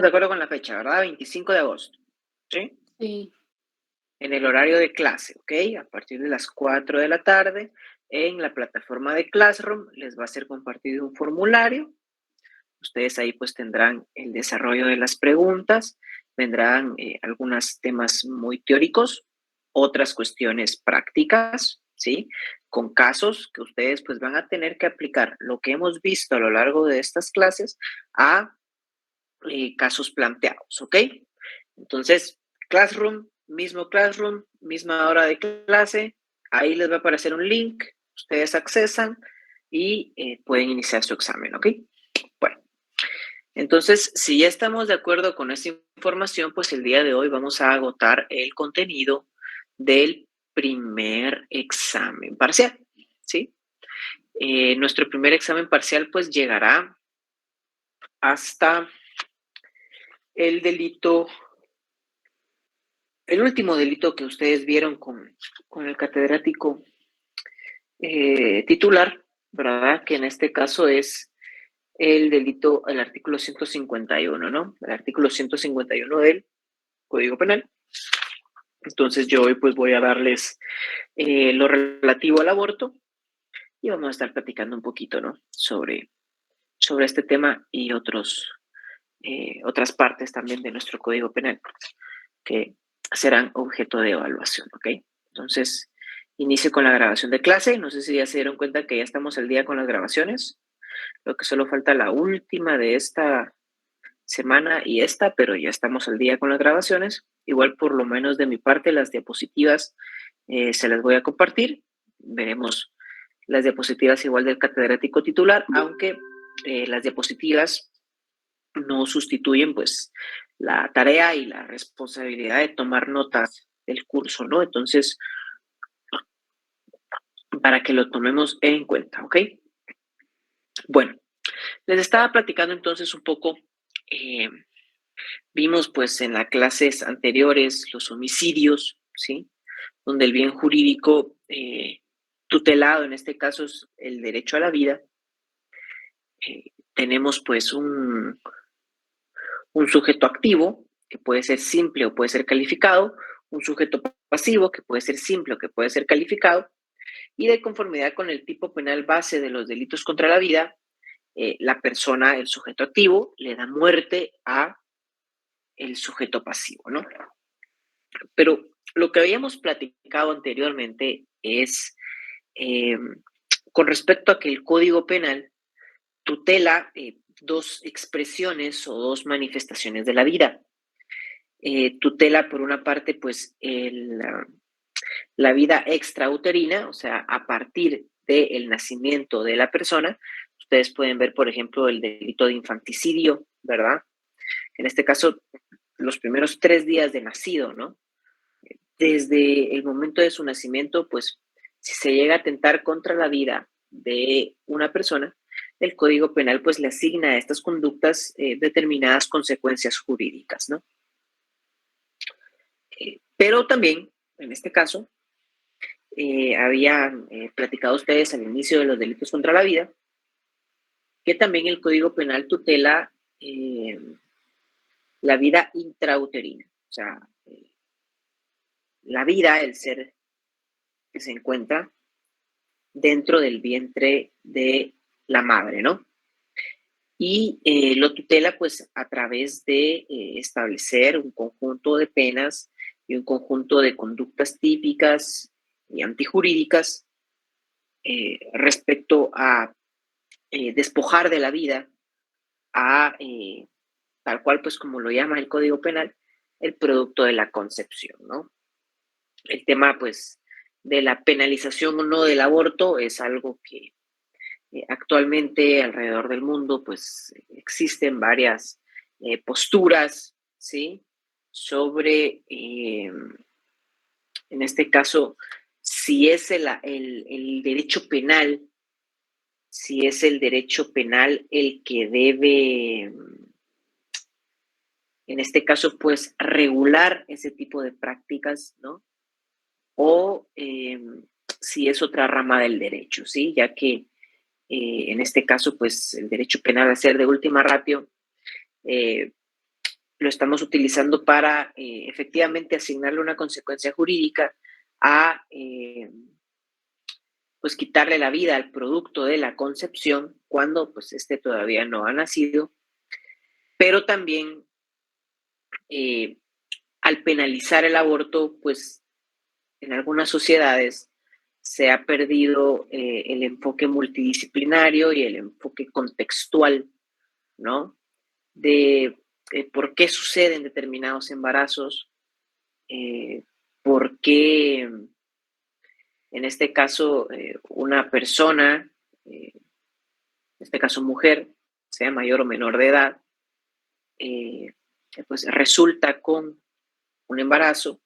de acuerdo con la fecha, ¿verdad? 25 de agosto, ¿sí? Sí. En el horario de clase, ¿ok? A partir de las 4 de la tarde, en la plataforma de Classroom les va a ser compartido un formulario. Ustedes ahí pues tendrán el desarrollo de las preguntas, vendrán algunos temas muy teóricos, otras cuestiones prácticas, ¿sí? Con casos que ustedes pues van a tener que aplicar lo que hemos visto a lo largo de estas clases a casos planteados, ¿ok? Entonces, Classroom, misma hora de clase, ahí les va a aparecer un link, ustedes accesan y pueden iniciar su examen, ¿ok? Bueno, entonces, si ya estamos de acuerdo con esta información, pues el día de hoy vamos a agotar el contenido del primer examen parcial, ¿sí? Nuestro primer examen parcial pues llegará hasta el delito, el último delito que ustedes vieron con el catedrático titular, ¿verdad? Que en este caso es el delito, el artículo 151, ¿no? El artículo 151 del Código Penal. Entonces yo hoy pues voy a darles lo relativo al aborto y vamos a estar platicando un poquito, ¿no? Sobre este tema y otras partes también de nuestro Código Penal que serán objeto de evaluación, ¿ok? Entonces, inicio con la grabación de clase. No sé si ya se dieron cuenta que ya estamos al día con las grabaciones. Creo que solo falta la última de esta semana y esta, pero ya estamos al día con las grabaciones. Igual, por lo menos de mi parte, las diapositivas se las voy a compartir. Veremos las diapositivas igual del catedrático titular, aunque las diapositivas no sustituyen pues la tarea y la responsabilidad de tomar notas del curso, ¿no? Entonces, para que lo tomemos en cuenta, ¿ok? Bueno, les estaba platicando entonces un poco, vimos pues en las clases anteriores los homicidios, ¿sí? Donde el bien jurídico tutelado, en este caso es el derecho a la vida, tenemos pues un sujeto activo, que puede ser simple o puede ser calificado, un sujeto pasivo, que puede ser simple o que puede ser calificado, y de conformidad con el tipo penal base de los delitos contra la vida, la persona, el sujeto activo, le da muerte a el sujeto pasivo, ¿no? Pero lo que habíamos platicado anteriormente es eh, con respecto a que el Código Penal tutela dos expresiones o dos manifestaciones de la vida. Tutela por una parte pues la vida extrauterina, o sea, a partir del nacimiento de la persona. Ustedes pueden ver, por ejemplo, el delito de infanticidio, ¿verdad? En este caso, los primeros 3 días de nacido, ¿no? Desde el momento de su nacimiento, pues, si se llega a atentar contra la vida de una persona, el Código Penal, pues, le asigna a estas conductas determinadas consecuencias jurídicas, ¿no? Pero también, en este caso, habían platicado ustedes al inicio de los delitos contra la vida, que también el Código Penal tutela la vida intrauterina, o sea, la vida, el ser que se encuentra dentro del vientre de la madre, ¿no? Y lo tutela pues a través de establecer un conjunto de penas y un conjunto de conductas típicas y antijurídicas respecto a despojar de la vida a, tal cual pues como lo llama el Código Penal, el producto de la concepción, ¿no? El tema pues de la penalización o no del aborto es algo que actualmente alrededor del mundo pues existen varias posturas, ¿sí? Sobre, en este caso, si es el derecho penal, si es el derecho penal el que debe, en este caso, pues regular ese tipo de prácticas, ¿no? O si es otra rama del derecho, ¿sí? Ya que en este caso, pues el derecho penal a ser de última ratio lo estamos utilizando para efectivamente asignarle una consecuencia jurídica a pues quitarle la vida al producto de la concepción cuando pues este todavía no ha nacido, pero también al penalizar el aborto, pues en algunas sociedades se ha perdido el enfoque multidisciplinario y el enfoque contextual, ¿no? De por qué suceden determinados embarazos, por qué, en este caso, una persona, en este caso mujer, sea mayor o menor de edad, pues resulta con un embarazo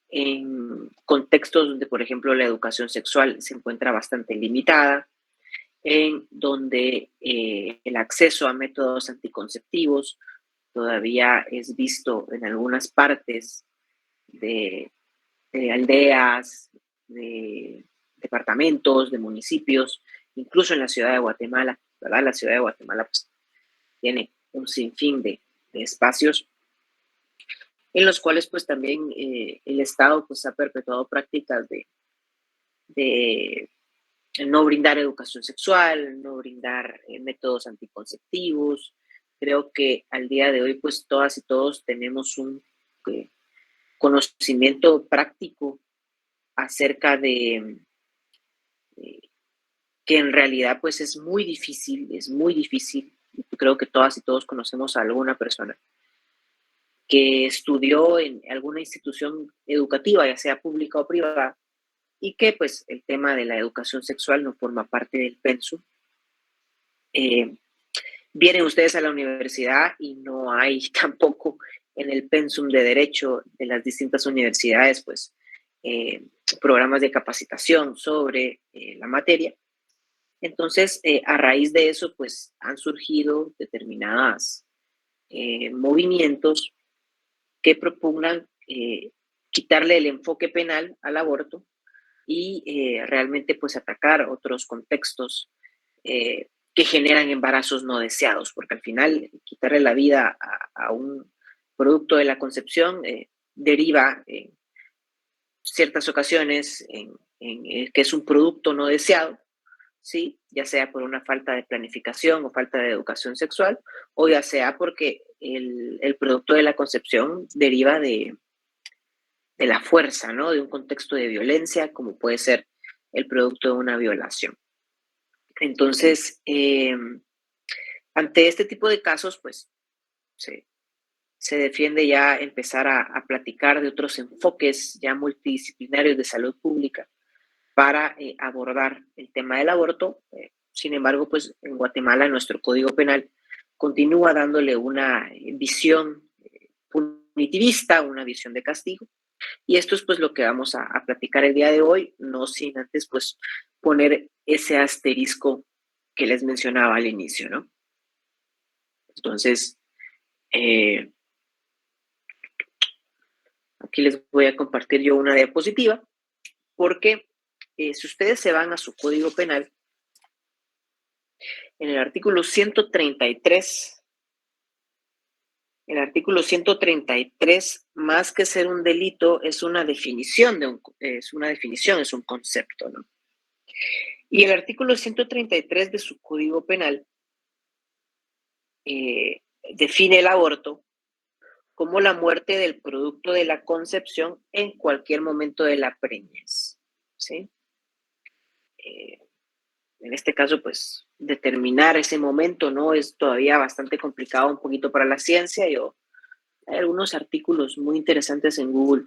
en contextos donde, por ejemplo, la educación sexual se encuentra bastante limitada, en donde el acceso a métodos anticonceptivos todavía es visto en algunas partes de, de aldeas, de departamentos, de municipios, incluso en la ciudad de Guatemala, ¿verdad? La ciudad de Guatemala pues, tiene un sinfín de espacios en los cuales pues también el Estado pues ha perpetuado prácticas de no brindar educación sexual, no brindar métodos anticonceptivos. Creo que al día de hoy pues todas y todos tenemos un conocimiento práctico acerca de que en realidad pues es muy difícil, es muy difícil. Creo que todas y todos conocemos a alguna persona que estudió en alguna institución educativa, ya sea pública o privada, y que pues el tema de la educación sexual no forma parte del pensum. Vienen ustedes a la universidad y no hay tampoco en el pensum de derecho de las distintas universidades, pues, programas de capacitación sobre la materia. Entonces, a raíz de eso, pues, han surgido determinados movimientos que propugnan quitarle el enfoque penal al aborto y realmente, pues, atacar otros contextos que generan embarazos no deseados, porque al final quitarle la vida a un producto de la concepción deriva en ciertas ocasiones en que es un producto no deseado, ¿sí? Ya sea por una falta de planificación o falta de educación sexual, o ya sea porque el producto de la concepción deriva de la fuerza, ¿no? De un contexto de violencia, como puede ser el producto de una violación. Entonces, ante este tipo de casos, pues se defiende ya empezar a platicar de otros enfoques ya multidisciplinarios de salud pública para abordar el tema del aborto. Sin embargo, pues en Guatemala nuestro Código Penal continúa dándole una visión punitivista, una visión de castigo. Y esto es pues lo que vamos a platicar el día de hoy, no sin antes pues poner ese asterisco que les mencionaba al inicio, ¿no? Entonces, aquí les voy a compartir yo una diapositiva, porque si ustedes se van a su Código Penal, en el artículo 133, más que ser un delito, es una definición, es un concepto, ¿no? Y el artículo 133 de su Código Penal define el aborto como la muerte del producto de la concepción en cualquier momento de la preñez, ¿sí? En este caso, pues, determinar ese momento, ¿no? Es todavía bastante complicado un poquito para la ciencia. Hay algunos artículos muy interesantes en Google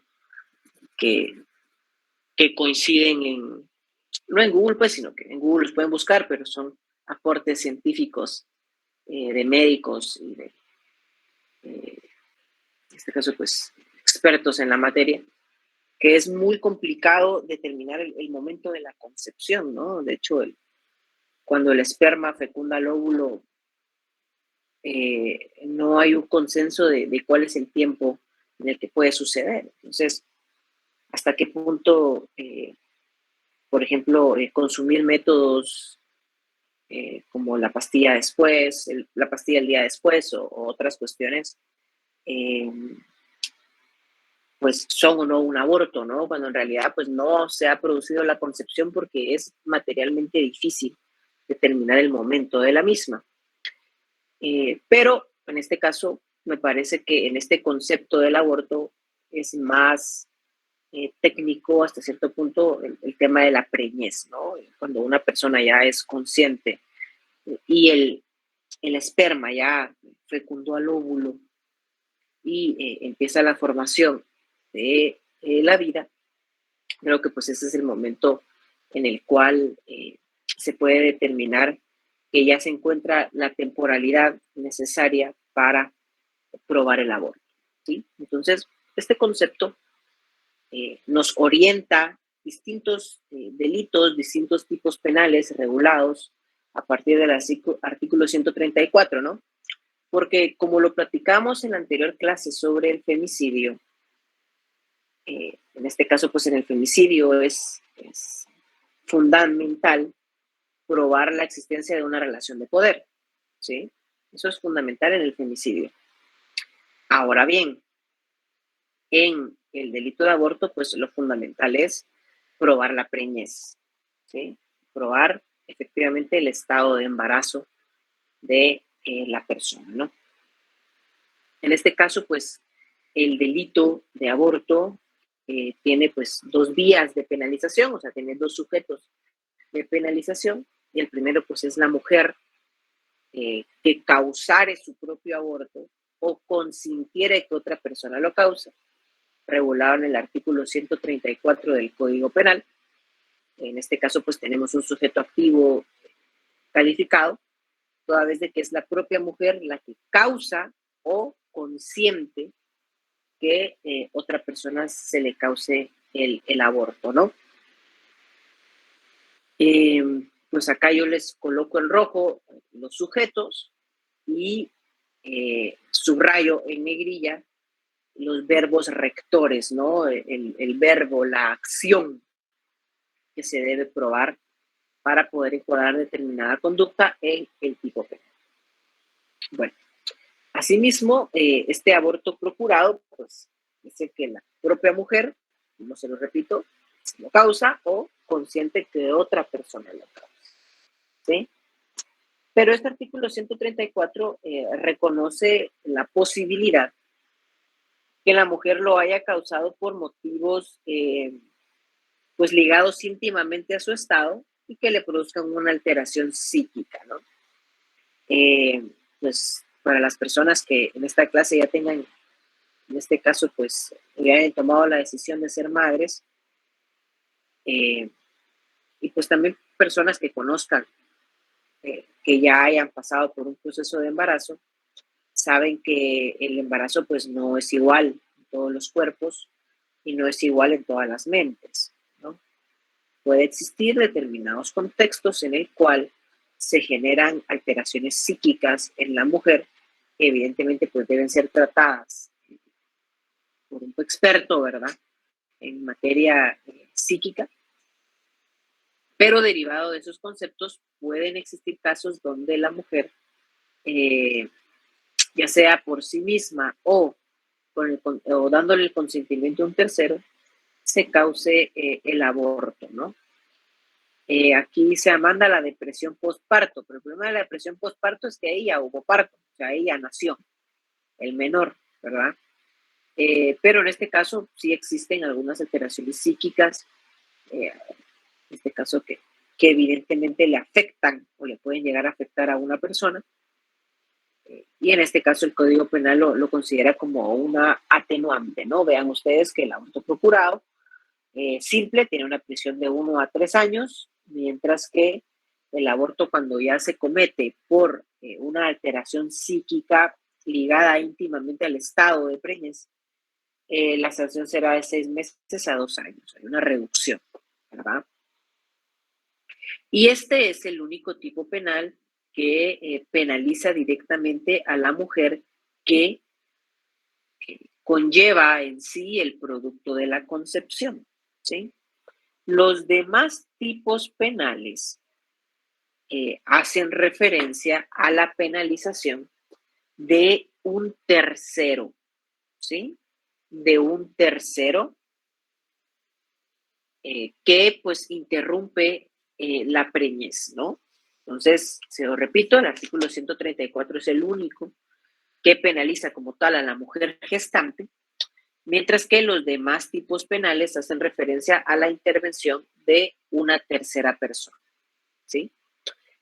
que, que coinciden no en Google, pues, sino que en Google los pueden buscar, pero son aportes científicos de médicos y en este caso, pues, expertos en la materia, que es muy complicado determinar el momento de la concepción, ¿no? De hecho, cuando el esperma fecunda el óvulo, no hay un consenso de cuál es el tiempo en el que puede suceder. Entonces, hasta qué punto, por ejemplo, consumir métodos como la pastilla después, la pastilla el día después o otras cuestiones, eh, pues son o no un aborto, ¿no? Cuando en realidad pues no se ha producido la concepción porque es materialmente difícil determinar el momento de la misma. Pero en este caso me parece que en este concepto del aborto es más técnico hasta cierto punto el tema de la preñez, ¿no? Cuando una persona ya es consciente y el esperma ya fecundó al óvulo y empieza la formación de la vida, creo que pues ese es el momento en el cual se puede determinar que ya se encuentra la temporalidad necesaria para probar el aborto, ¿sí? Entonces, este concepto nos orienta distintos delitos, distintos tipos penales regulados a partir del artículo 134, ¿no? Porque como lo platicamos en la anterior clase sobre el femicidio, en este caso, pues en el femicidio es fundamental probar la existencia de una relación de poder, ¿sí? Eso es fundamental en el femicidio. Ahora bien, en el delito de aborto, pues lo fundamental es probar la preñez, ¿sí? Probar efectivamente el estado de embarazo de la persona, ¿no? En este caso, pues el delito de aborto tiene pues dos vías de penalización, o sea, tiene dos sujetos de penalización, y el primero pues es la mujer que causare su propio aborto o consintiere que otra persona lo cause, regulado en el artículo 134 del Código Penal. En este caso pues tenemos un sujeto activo calificado, toda vez de que es la propia mujer la que causa o consiente que otra persona se le cause el aborto, ¿no? Pues acá yo les coloco en rojo los sujetos y subrayo en negrilla los verbos rectores, ¿no? El verbo, la acción que se debe probar para poder encuadrar determinada conducta en el tipo penal. Bueno, asimismo, este aborto procurado, pues, dice que la propia mujer, no se lo repito, lo causa o consiente que otra persona lo causa, ¿sí? Pero este artículo 134 reconoce la posibilidad que la mujer lo haya causado por motivos pues ligados íntimamente a su estado y que le produzcan una alteración psíquica, ¿no? Pues para las personas que en esta clase ya tengan, en este caso, pues ya hayan tomado la decisión de ser madres, y pues también personas que conozcan, que ya hayan pasado por un proceso de embarazo, saben que el embarazo pues no es igual en todos los cuerpos y no es igual en todas las mentes, ¿no? Puede existir determinados contextos en el cual se generan alteraciones psíquicas en la mujer que evidentemente pues deben ser tratadas por un experto, ¿verdad? En materia psíquica, pero derivado de esos conceptos pueden existir casos donde la mujer, eh, ya sea por sí misma o dándole el consentimiento a un tercero, se cause el aborto, ¿no? Aquí se manda la depresión postparto, pero el problema de la depresión postparto es que ella hubo parto, o sea, ella nació, el menor, ¿verdad? Pero en este caso sí existen algunas alteraciones psíquicas, en este caso que evidentemente le afectan o le pueden llegar a afectar a una persona. Y en este caso el Código Penal lo considera como una atenuante, ¿no? Vean ustedes que el aborto procurado simple tiene una prisión de 1 a 3 años, mientras que el aborto cuando ya se comete por una alteración psíquica ligada íntimamente al estado de preñez, la sanción será de 6 meses a 2 años. Hay una reducción, ¿verdad? Y este es el único tipo penal que penaliza directamente a la mujer que conlleva en sí el producto de la concepción, ¿sí? Los demás tipos penales hacen referencia a la penalización de un tercero, ¿sí? De un tercero que pues interrumpe la preñez, ¿no? Entonces, se lo repito, el artículo 134 es el único que penaliza como tal a la mujer gestante, mientras que los demás tipos penales hacen referencia a la intervención de una tercera persona, ¿sí?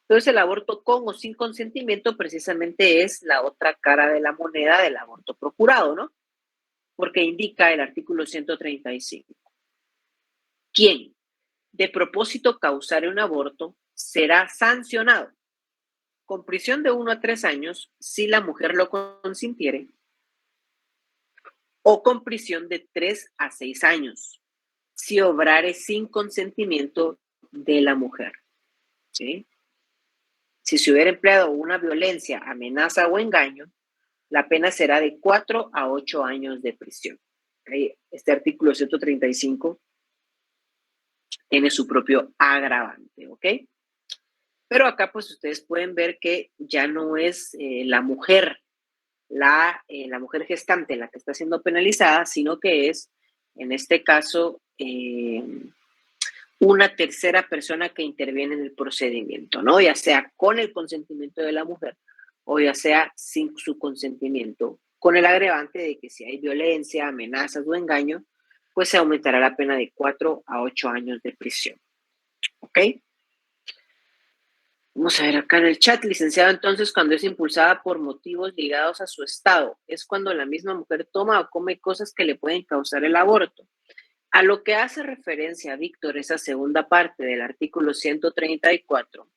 Entonces, el aborto con o sin consentimiento precisamente es la otra cara de la moneda del aborto procurado, ¿no? Porque indica el artículo 135. ¿Quién de propósito causar un aborto será sancionado con prisión de 1 a 3 años si la mujer lo consintiere o con prisión de 3 a 6 años si obrare sin consentimiento de la mujer, ¿sí? Si se hubiera empleado una violencia, amenaza o engaño, la pena será de 4 a 8 años de prisión. Este artículo 135 tiene su propio agravante, ¿ok? Pero acá pues ustedes pueden ver que ya no es la mujer, la mujer gestante la que está siendo penalizada, sino que es, en este caso, una tercera persona que interviene en el procedimiento, ¿no? Ya sea con el consentimiento de la mujer o ya sea sin su consentimiento, con el agravante de que si hay violencia, amenazas o engaño, pues se aumentará la pena de 4 a 8 años de prisión, ¿ok? Vamos a ver acá en el chat, licenciado, entonces cuando es impulsada por motivos ligados a su estado, es cuando la misma mujer toma o come cosas que le pueden causar el aborto. A lo que hace referencia, Víctor, esa segunda parte del artículo 134,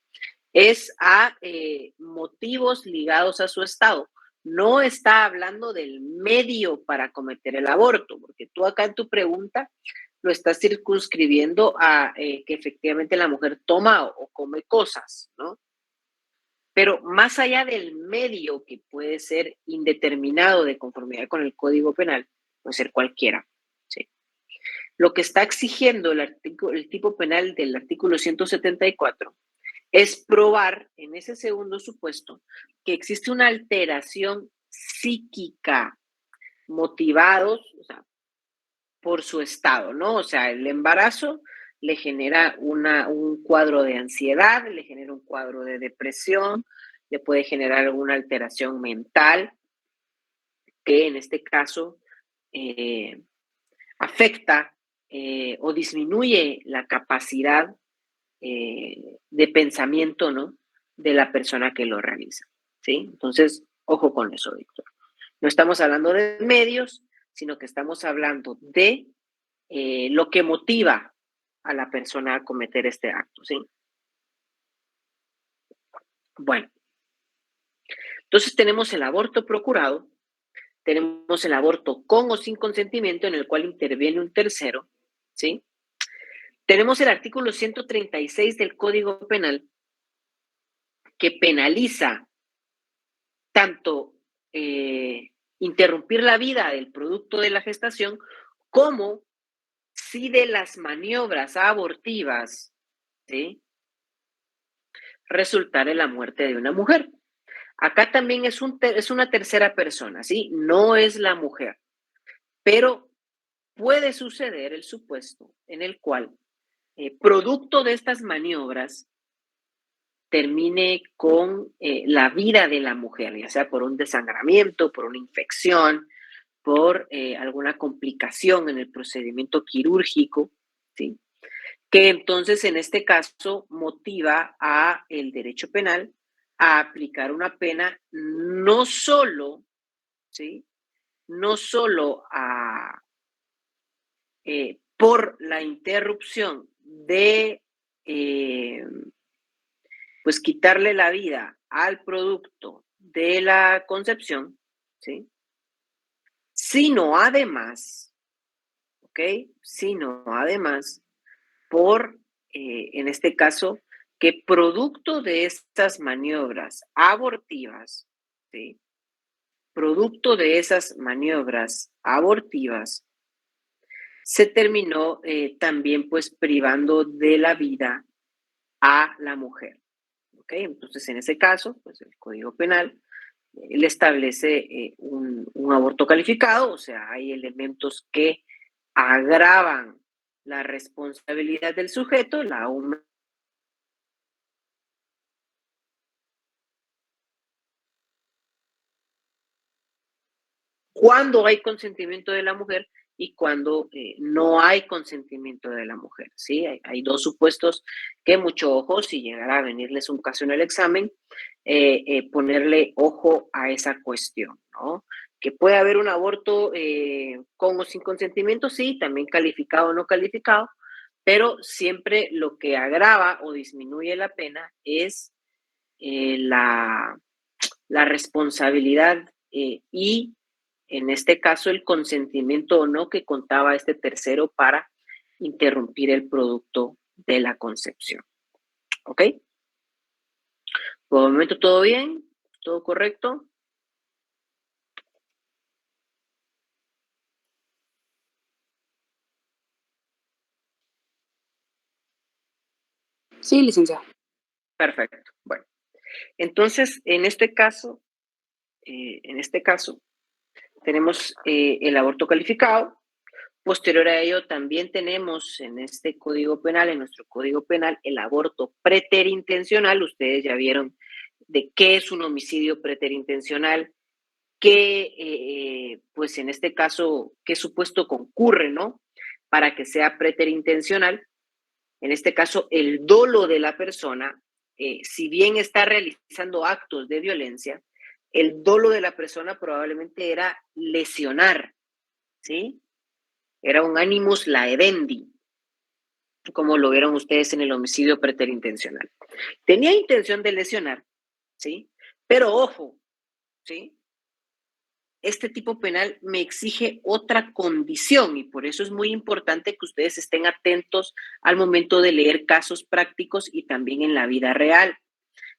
es a motivos ligados a su estado. No está hablando del medio para cometer el aborto, porque tú acá en tu pregunta lo estás circunscribiendo a que efectivamente la mujer toma o come cosas, ¿no? Pero más allá del medio, que puede ser indeterminado de conformidad con el Código Penal, puede ser cualquiera, ¿sí? Lo que está exigiendo el tipo penal del artículo 174 es probar en ese segundo supuesto que existe una alteración psíquica motivados, o sea, por su estado, ¿no? O sea, el embarazo le genera un cuadro de ansiedad, le genera un cuadro de depresión, le puede generar alguna alteración mental que en este caso afecta o disminuye la capacidad de pensamiento, ¿no? De la persona que lo realiza, ¿sí? Entonces, ojo con eso, Víctor. No estamos hablando de medios, sino que estamos hablando de lo que motiva a la persona a cometer este acto, ¿sí? Bueno, entonces tenemos el aborto procurado, tenemos el aborto con o sin consentimiento en el cual interviene un tercero, ¿sí? Tenemos el artículo 136 del Código Penal que penaliza tanto interrumpir la vida del producto de la gestación como si de las maniobras abortivas, ¿sí?, resultare la muerte de una mujer. Acá también es una tercera persona, ¿sí? No es la mujer, pero puede suceder el supuesto en el cual, producto de estas maniobras, termine con la vida de la mujer, ya sea por un desangramiento, por una infección, por alguna complicación en el procedimiento quirúrgico, ¿sí? Que entonces en este caso motiva a el derecho penal a aplicar una pena no solo, ¿sí? No solo por la interrupción de, pues, quitarle la vida al producto de la concepción, ¿sí? Sino además, ¿ok? Sino además por, en este caso, que producto de estas maniobras abortivas, ¿sí? Producto de esas maniobras abortivas, se terminó también pues privando de la vida a la mujer. ¿Ok? Entonces, en ese caso, pues el Código Penal él establece un aborto calificado, o sea, hay elementos que agravan la responsabilidad del sujeto, la cuando hay consentimiento de la mujer y cuando no hay consentimiento de la mujer, ¿sí? Hay dos supuestos que mucho ojo, si llegara a venirles un caso en el examen, ponerle ojo a esa cuestión, ¿no? Que puede haber un aborto con o sin consentimiento, sí, también calificado o no calificado, pero siempre lo que agrava o disminuye la pena es la responsabilidad y en este caso el consentimiento o no que contaba este tercero para interrumpir el producto de la concepción. ¿Ok? Por el momento todo bien, todo correcto. Sí, licenciado. Perfecto. Bueno, entonces en este caso tenemos el aborto calificado. Posterior a ello, también tenemos en este Código Penal, en nuestro Código Penal, el aborto preterintencional. Ustedes ya vieron de qué es un homicidio preterintencional, qué, pues en este caso, qué supuesto concurre, ¿no? Para que sea preterintencional. En este caso, el dolo de la persona, si bien está realizando actos de violencia, el dolo de la persona probablemente era lesionar, ¿sí? Era un animus laedendi, como lo vieron ustedes en el homicidio preterintencional. Tenía intención de lesionar, ¿sí? Pero ojo, ¿sí? Este tipo penal me exige otra condición y por eso es muy importante que ustedes estén atentos al momento de leer casos prácticos y también en la vida real,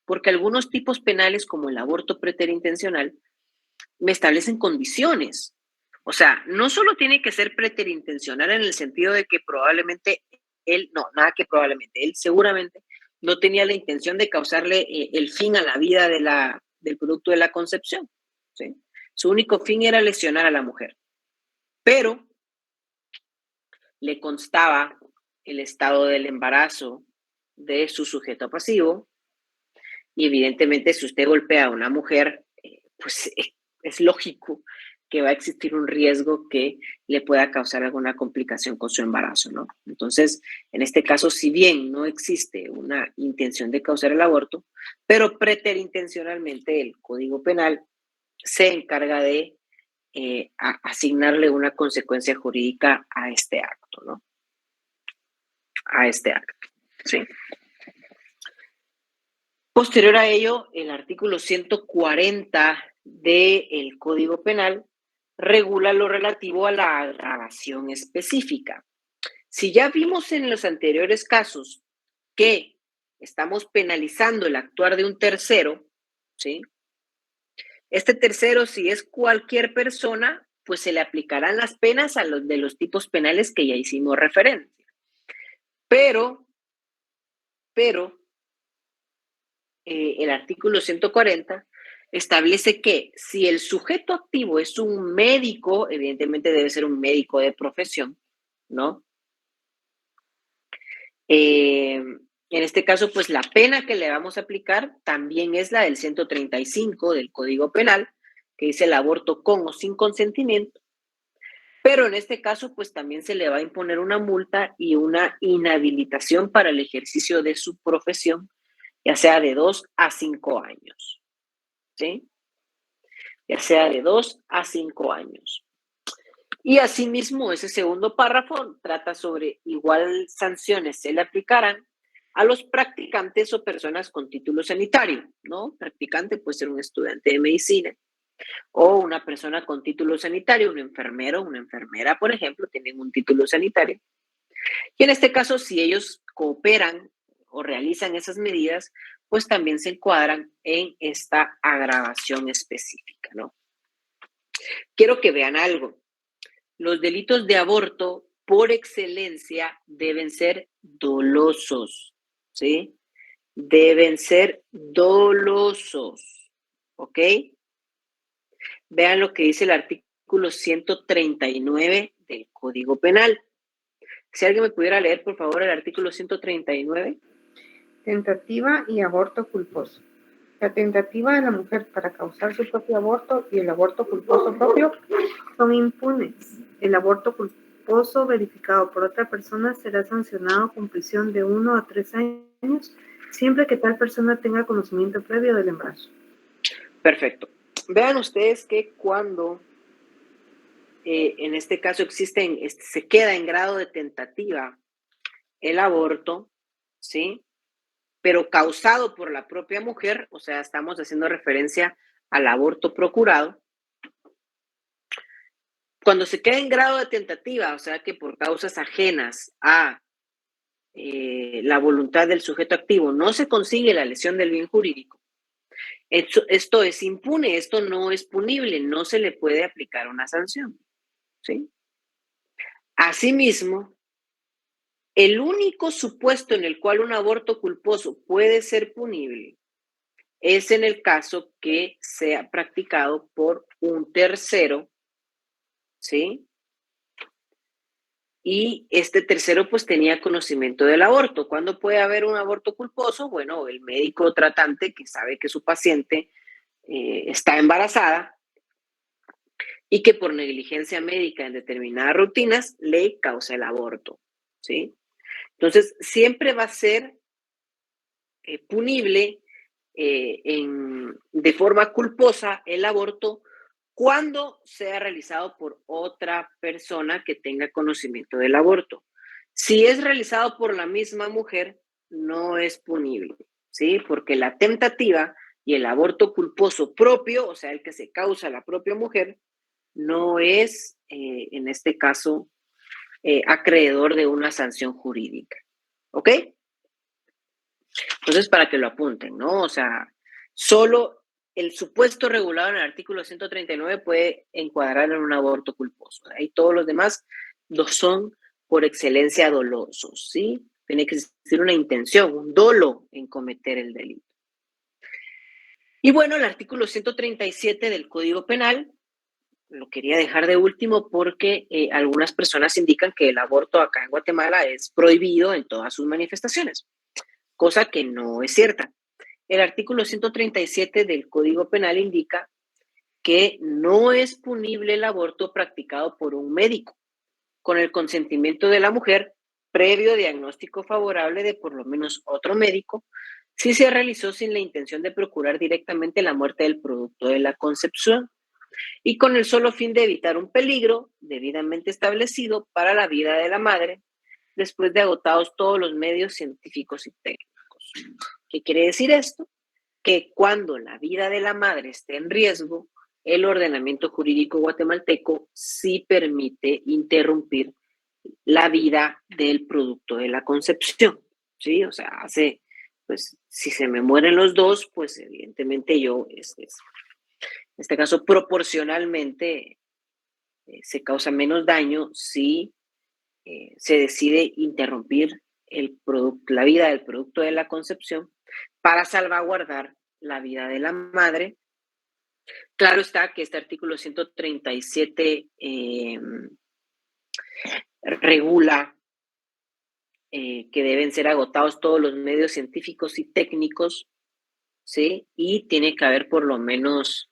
porque algunos tipos penales como el aborto preterintencional me establecen condiciones. O sea, no solo tiene que ser preterintencional en el sentido de que probablemente él, no, nada que probablemente, él seguramente no tenía la intención de causarle el fin a la vida del producto de la concepción. ¿Sí? Su único fin era lesionar a la mujer. Pero le constaba el estado del embarazo de su sujeto pasivo y evidentemente si usted golpea a una mujer, pues es lógico que va a existir un riesgo que le pueda causar alguna complicación con su embarazo, ¿no? Entonces, en este caso, si bien no existe una intención de causar el aborto, pero preterintencionalmente el Código Penal se encarga de asignarle una consecuencia jurídica a este acto, ¿no? A este acto, ¿sí? Posterior a ello, el artículo 140 del Código Penal regula lo relativo a la agravación específica. Si ya vimos en los anteriores casos que estamos penalizando el actuar de un tercero, ¿sí? Este tercero, si es cualquier persona, pues se le aplicarán las penas a los de los tipos penales que ya hicimos referencia. Pero el artículo 140 establece que si el sujeto activo es un médico, evidentemente debe ser un médico de profesión, ¿no? En este caso, pues la pena que le vamos a aplicar también es la del 135 del Código Penal, que dice el aborto con o sin consentimiento. Pero en este caso, pues también se le va a imponer una multa y una inhabilitación para el ejercicio de su profesión, ya sea de 2 a 5 años, ¿sí? Ya sea de 2 a 5 años. Y asimismo, ese segundo párrafo trata sobre igual sanciones se le aplicarán a los practicantes o personas con título sanitario, ¿no? Practicante puede ser un estudiante de medicina o una persona con título sanitario, un enfermero, una enfermera, por ejemplo, tienen un título sanitario. Y en este caso, si ellos cooperan o realizan esas medidas, pues también se encuadran en esta agravación específica, ¿no? Quiero que vean algo. Los delitos de aborto, por excelencia, deben ser dolosos, ¿sí? Deben ser dolosos, ¿ok? Vean lo que dice el artículo 139 del Código Penal. Si alguien me pudiera leer, por favor, el artículo 139. Tentativa y aborto culposo. La tentativa de la mujer para causar su propio aborto y el aborto culposo propio son impunes. El aborto culposo verificado por otra persona será sancionado con prisión de 1 a 3 años, siempre que tal persona tenga conocimiento previo del embarazo. Perfecto. Vean ustedes que cuando en este caso se queda en grado de tentativa el aborto, ¿sí? Pero causado por la propia mujer, o sea, estamos haciendo referencia al aborto procurado. Cuando se queda en grado de tentativa, o sea, que por causas ajenas a la voluntad del sujeto activo no se consigue la lesión del bien jurídico, esto es impune, esto no es punible, no se le puede aplicar una sanción, ¿sí? Asimismo, el único supuesto en el cual un aborto culposo puede ser punible es en el caso que sea practicado por un tercero, ¿sí? Y este tercero pues tenía conocimiento del aborto. ¿Cuándo puede haber un aborto culposo? Bueno, el médico tratante que sabe que su paciente está embarazada y que por negligencia médica en determinadas rutinas le causa el aborto, ¿sí? Entonces, siempre va a ser punible de forma culposa el aborto cuando sea realizado por otra persona que tenga conocimiento del aborto. Si es realizado por la misma mujer, no es punible, ¿sí? Porque la tentativa y el aborto culposo propio, o sea, el que se causa la propia mujer, no es, en este caso, acreedor de una sanción jurídica. ¿Ok? Entonces, para que lo apunten, ¿no? O sea, solo el supuesto regulado en el artículo 139 puede encuadrar en un aborto culposo. Y todos los demás no son por excelencia dolosos, ¿sí? Tiene que existir una intención, un dolo en cometer el delito. Y bueno, el artículo 137 del Código Penal lo quería dejar de último porque algunas personas indican que el aborto acá en Guatemala es prohibido en todas sus manifestaciones, cosa que no es cierta. El artículo 137 del Código Penal indica que no es punible el aborto practicado por un médico con el consentimiento de la mujer previo diagnóstico favorable de por lo menos otro médico si se realizó sin la intención de procurar directamente la muerte del producto de la concepción y con el solo fin de evitar un peligro debidamente establecido para la vida de la madre después de agotados todos los medios científicos y técnicos. ¿Qué quiere decir esto? Que cuando la vida de la madre esté en riesgo, el ordenamiento jurídico guatemalteco sí permite interrumpir la vida del producto de la concepción, ¿sí? O sea, pues, si se me mueren los dos, pues evidentemente yo, en este caso, proporcionalmente se causa menos daño si se decide interrumpir la vida del producto de la concepción para salvaguardar la vida de la madre. Claro está que este artículo 137 regula que deben ser agotados todos los medios científicos y técnicos, ¿sí? Y tiene que haber por lo menos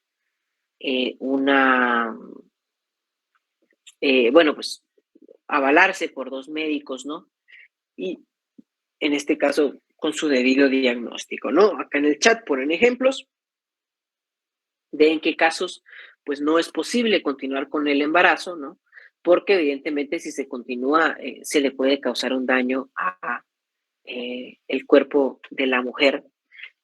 bueno, pues avalarse por dos médicos, ¿no? Y en este caso, con su debido diagnóstico, ¿no? Acá en el chat ponen ejemplos de en qué casos, pues no es posible continuar con el embarazo, ¿no? Porque evidentemente si se continúa, se le puede causar un daño a el cuerpo de la mujer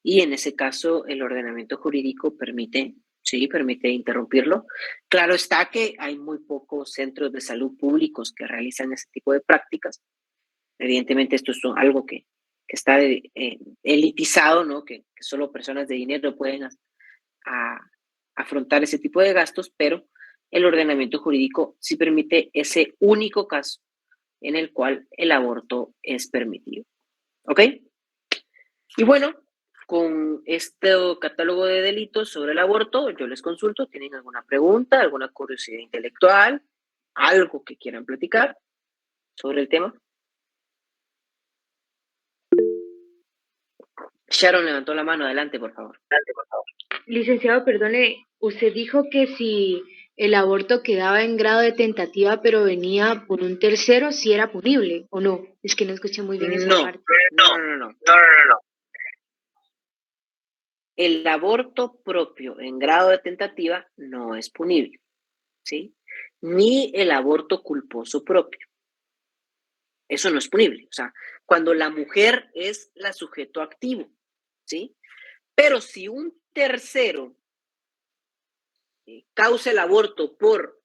y en ese caso el ordenamiento jurídico permite, sí, permite interrumpirlo. Claro está que hay muy pocos centros de salud públicos que realizan ese tipo de prácticas. Evidentemente esto es algo que está elitizado, ¿no? Que solo personas de dinero pueden afrontar ese tipo de gastos, pero el ordenamiento jurídico sí permite ese único caso en el cual el aborto es permitido. ¿Ok? Y bueno, con este catálogo de delitos sobre el aborto, yo les consulto, ¿tienen alguna pregunta, alguna curiosidad intelectual, algo que quieran platicar sobre el tema? Sharon levantó la mano, adelante, por favor. Licenciado, perdone, usted dijo que si el aborto quedaba en grado de tentativa, pero venía por un tercero, si era punible o no. Es que no escuché muy bien esa parte. No. El aborto propio en grado de tentativa no es punible, ¿sí? Ni el aborto culposo propio. Eso no es punible. O sea, cuando la mujer es la sujeto activo, ¿sí? Pero si un tercero causa el aborto por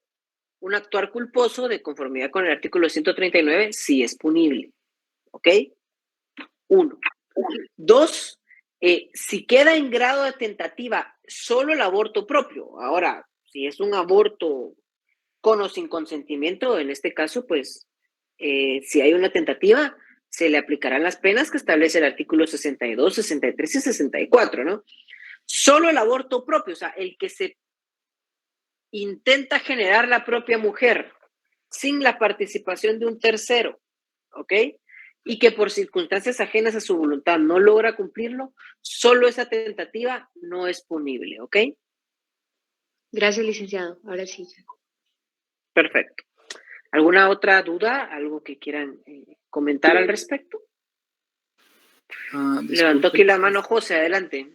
un actuar culposo, de conformidad con el artículo 139, sí es punible. ¿Ok? 1. 2. Si queda en grado de tentativa solo el aborto propio, ahora, si es un aborto con o sin consentimiento, en este caso, pues, si hay una tentativa, se le aplicarán las penas que establece el artículo 62, 63 y 64, ¿no? Solo el aborto propio, o sea, el que se intenta generar la propia mujer sin la participación de un tercero, ¿ok? Y que por circunstancias ajenas a su voluntad no logra cumplirlo, solo esa tentativa no es punible, ¿ok? Gracias, licenciado. Ahora sí. Perfecto. ¿Alguna otra duda? ¿Algo que quieran comentar al respecto? Levantó aquí la mano José, adelante.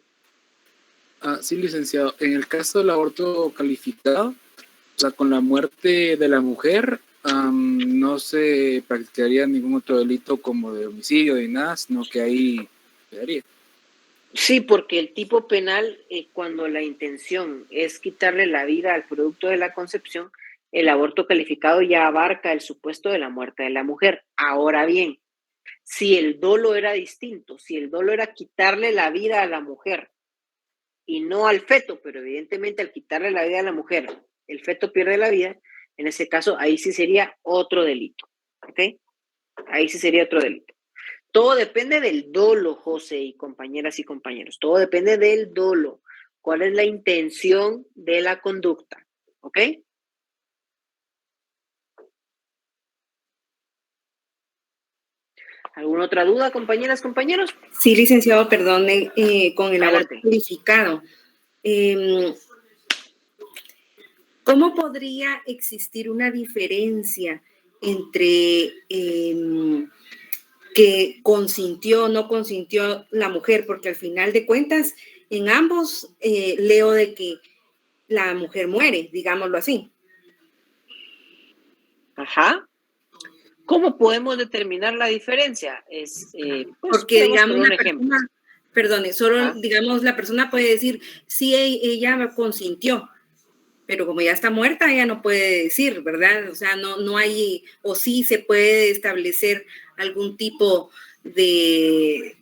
Sí, licenciado. En el caso del aborto calificado, o sea, con la muerte de la mujer, no se practicaría ningún otro delito como de homicidio ni nada, sino que ahí quedaría. Sí, porque el tipo penal, cuando la intención es quitarle la vida al producto de la concepción, el aborto calificado ya abarca el supuesto de la muerte de la mujer. Ahora bien, si el dolo era distinto, si el dolo era quitarle la vida a la mujer y no al feto, pero evidentemente al quitarle la vida a la mujer, el feto pierde la vida, en ese caso ahí sí sería otro delito, ¿ok? Ahí sí sería otro delito. Todo depende del dolo, José y compañeras y compañeros. Todo depende del dolo. ¿Cuál es la intención de la conducta? ¿Ok? ¿Alguna otra duda, compañeras, compañeros? Sí, licenciado, perdone, con el aborto Adelante. calificado. ¿Cómo podría existir una diferencia entre que consintió o no consintió la mujer? Porque al final de cuentas, en ambos leo de que la mujer muere, digámoslo así. Ajá. ¿Cómo podemos determinar la diferencia? Pues, porque, podemos digamos, poner un la ejemplo. persona, perdone, solo, Ajá. digamos, la persona puede decir, sí, ella consintió, pero como ya está muerta, ella no puede decir, ¿verdad? O sea, no hay, o sí se puede establecer algún tipo de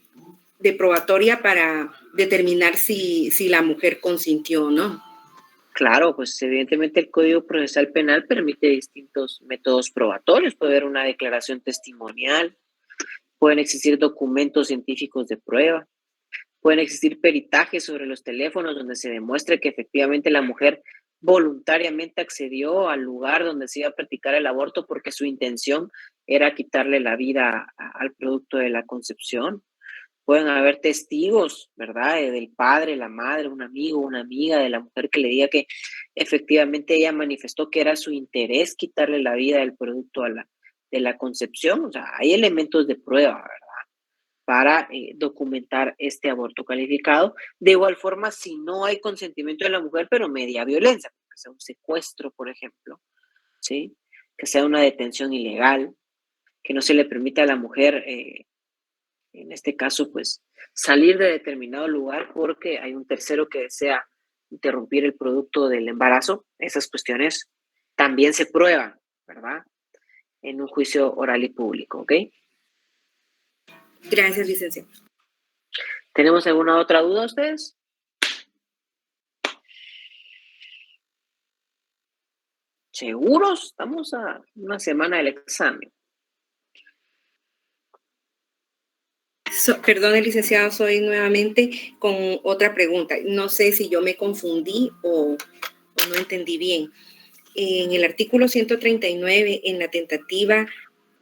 probatoria para determinar si la mujer consintió o no. Claro, pues evidentemente el Código Procesal Penal permite distintos métodos probatorios. Puede haber una declaración testimonial, pueden existir documentos científicos de prueba, pueden existir peritajes sobre los teléfonos donde se demuestre que efectivamente la mujer voluntariamente accedió al lugar donde se iba a practicar el aborto porque su intención era quitarle la vida al producto de la concepción. Pueden haber testigos, ¿verdad? Del padre, la madre, un amigo, una amiga de la mujer que le diga que efectivamente ella manifestó que era su interés quitarle la vida del producto de la concepción. O sea, hay elementos de prueba, ¿verdad? Para documentar este aborto calificado. De igual forma, si no hay consentimiento de la mujer, pero media violencia, que sea un secuestro, por ejemplo, ¿sí? Que sea una detención ilegal, que no se le permita a la mujer en este caso, pues salir de determinado lugar porque hay un tercero que desea interrumpir el producto del embarazo. Esas cuestiones también se prueban, ¿verdad? En un juicio oral y público, ¿ok? Gracias, licenciado. ¿Tenemos alguna otra duda ustedes? ¿Seguros? Estamos a una semana del examen. Perdón, licenciado, soy nuevamente con otra pregunta. No sé si yo me confundí o no entendí bien. En el artículo 139, en la tentativa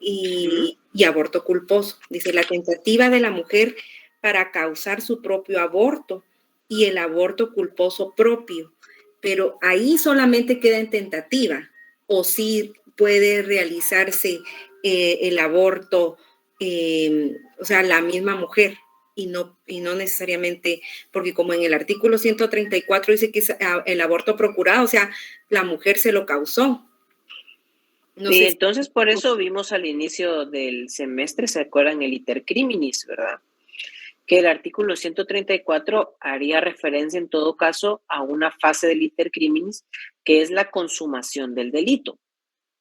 y aborto culposo, dice la tentativa de la mujer para causar su propio aborto y el aborto culposo propio. Pero ahí solamente queda en tentativa, o sí puede realizarse el aborto, o sea, la misma mujer, y no necesariamente, porque como en el artículo 134 dice que es el aborto procurado, o sea, la mujer se lo causó. No y entonces por eso vimos al inicio del semestre, ¿se acuerdan? El iter criminis, ¿verdad? Que el artículo 134 haría referencia en todo caso a una fase del iter criminis, que es la consumación del delito,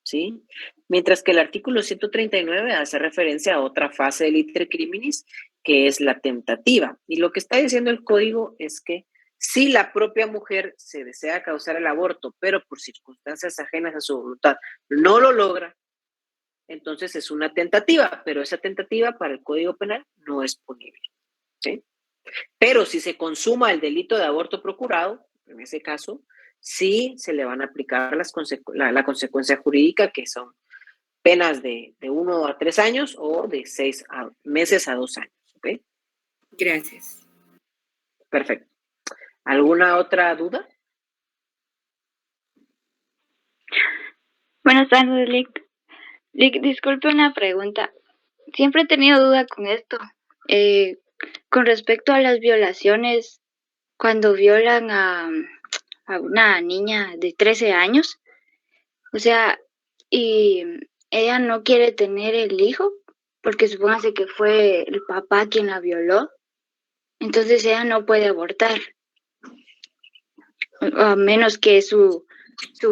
¿sí? Mientras que el artículo 139 hace referencia a otra fase del iter criminis, que es la tentativa. Y lo que está diciendo el código es que si la propia mujer se desea causar el aborto, pero por circunstancias ajenas a su voluntad no lo logra, entonces es una tentativa, pero esa tentativa para el Código Penal no es punible, ¿sí? Pero si se consuma el delito de aborto procurado, en ese caso, sí se le van a aplicar la consecuencia jurídica, que son penas de 1 a 3 años o de 6 meses a 2 años, ¿ok? Gracias. Perfecto. ¿Alguna otra duda? Buenas tardes, Lick. Lick, disculpe una pregunta. Siempre he tenido duda con esto. Con respecto a las violaciones, cuando violan a una niña de 13 años, o sea, y ella no quiere tener el hijo, porque supóngase que fue el papá quien la violó, entonces ella no puede abortar, a menos que su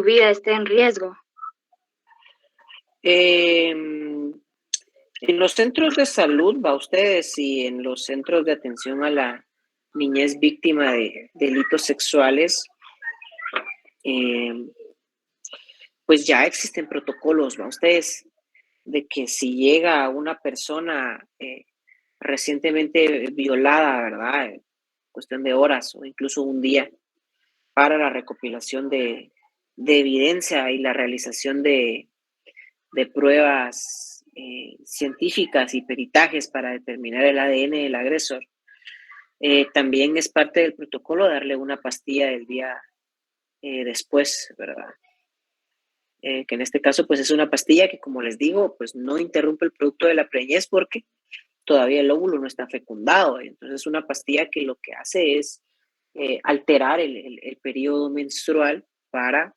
vida esté en riesgo. En los centros de salud, va ustedes, y en los centros de atención a la niñez víctima de delitos sexuales, pues ya existen protocolos, va ustedes, de que si llega una persona recientemente violada, ¿verdad? En cuestión de horas o incluso un día, para la recopilación de evidencia y la realización de pruebas científicas y peritajes para determinar el ADN del agresor. También es parte del protocolo darle una pastilla el día después, ¿verdad? Que en este caso pues es una pastilla que, como les digo, pues no interrumpe el producto de la preñez porque todavía el óvulo no está fecundado. Entonces es una pastilla que lo que hace es alterar el periodo menstrual para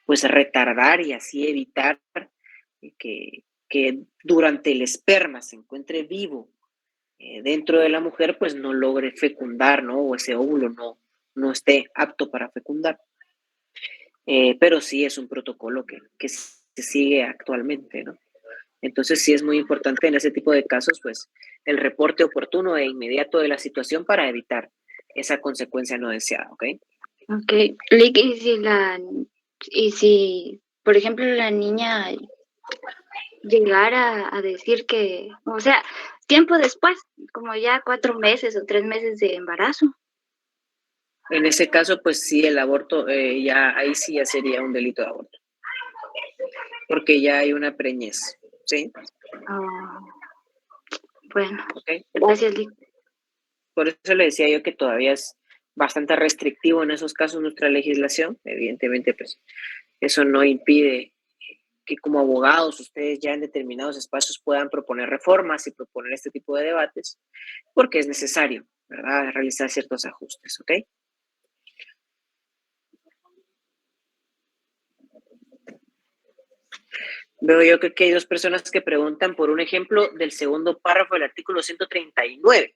pues retardar y así evitar que durante el esperma se encuentre vivo dentro de la mujer, pues no logre fecundar, ¿no? O ese óvulo no esté apto para fecundar. Pero sí es un protocolo que se sigue actualmente, ¿no? Entonces sí es muy importante en ese tipo de casos, pues, el reporte oportuno e inmediato de la situación para evitar esa consecuencia no deseada, ¿ok? Ok, Lick, y si, por ejemplo, la niña llegara a decir que, o sea, tiempo después, como ya 4 meses o 3 meses de embarazo. En ese caso, pues sí, el aborto, ya ahí sí ya sería un delito de aborto, porque ya hay una preñez, ¿sí? Bueno, okay. Gracias, Lick. Por eso le decía yo que todavía es bastante restrictivo en esos casos nuestra legislación. Evidentemente, pues eso no impide que como abogados ustedes ya en determinados espacios puedan proponer reformas y proponer este tipo de debates, porque es necesario, ¿verdad?, realizar ciertos ajustes, ¿ok? Veo yo que aquí hay 2 personas que preguntan por un ejemplo del segundo párrafo del artículo 139.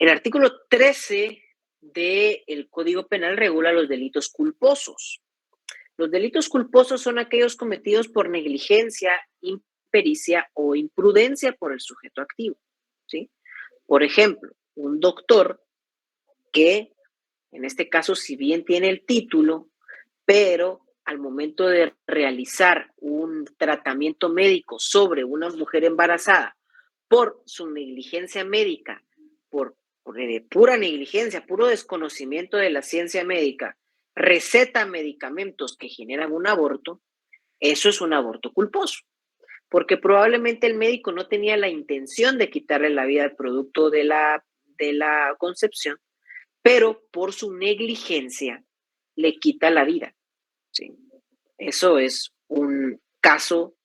El artículo 13 del Código Penal regula los delitos culposos. Los delitos culposos son aquellos cometidos por negligencia, impericia o imprudencia por el sujeto activo, ¿sí? Por ejemplo, un doctor que, en este caso, si bien tiene el título, pero al momento de realizar un un tratamiento médico sobre una mujer embarazada por su negligencia médica, por pura negligencia, puro desconocimiento de la ciencia médica, receta medicamentos que generan un aborto, eso es un aborto culposo, porque probablemente el médico no tenía la intención de quitarle la vida al producto de la concepción, pero por su negligencia le quita la vida. ¿Sí? Eso es un caso,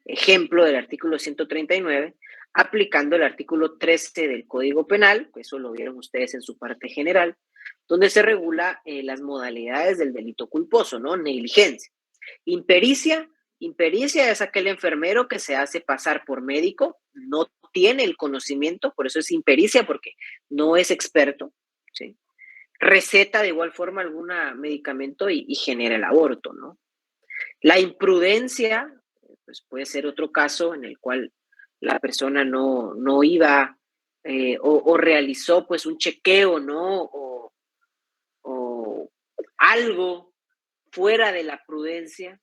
ejemplo del artículo 139, aplicando el artículo 13 del Código Penal, eso lo vieron ustedes en su parte general, donde se regula las modalidades del delito culposo, ¿no? Negligencia. Impericia es aquel enfermero que se hace pasar por médico, no tiene el conocimiento, por eso es impericia, porque no es experto, ¿sí? Receta de igual forma algún medicamento y genera el aborto, ¿no? La imprudencia, pues puede ser otro caso en el cual la persona no iba o realizó pues un chequeo, ¿no? O algo fuera de la prudencia.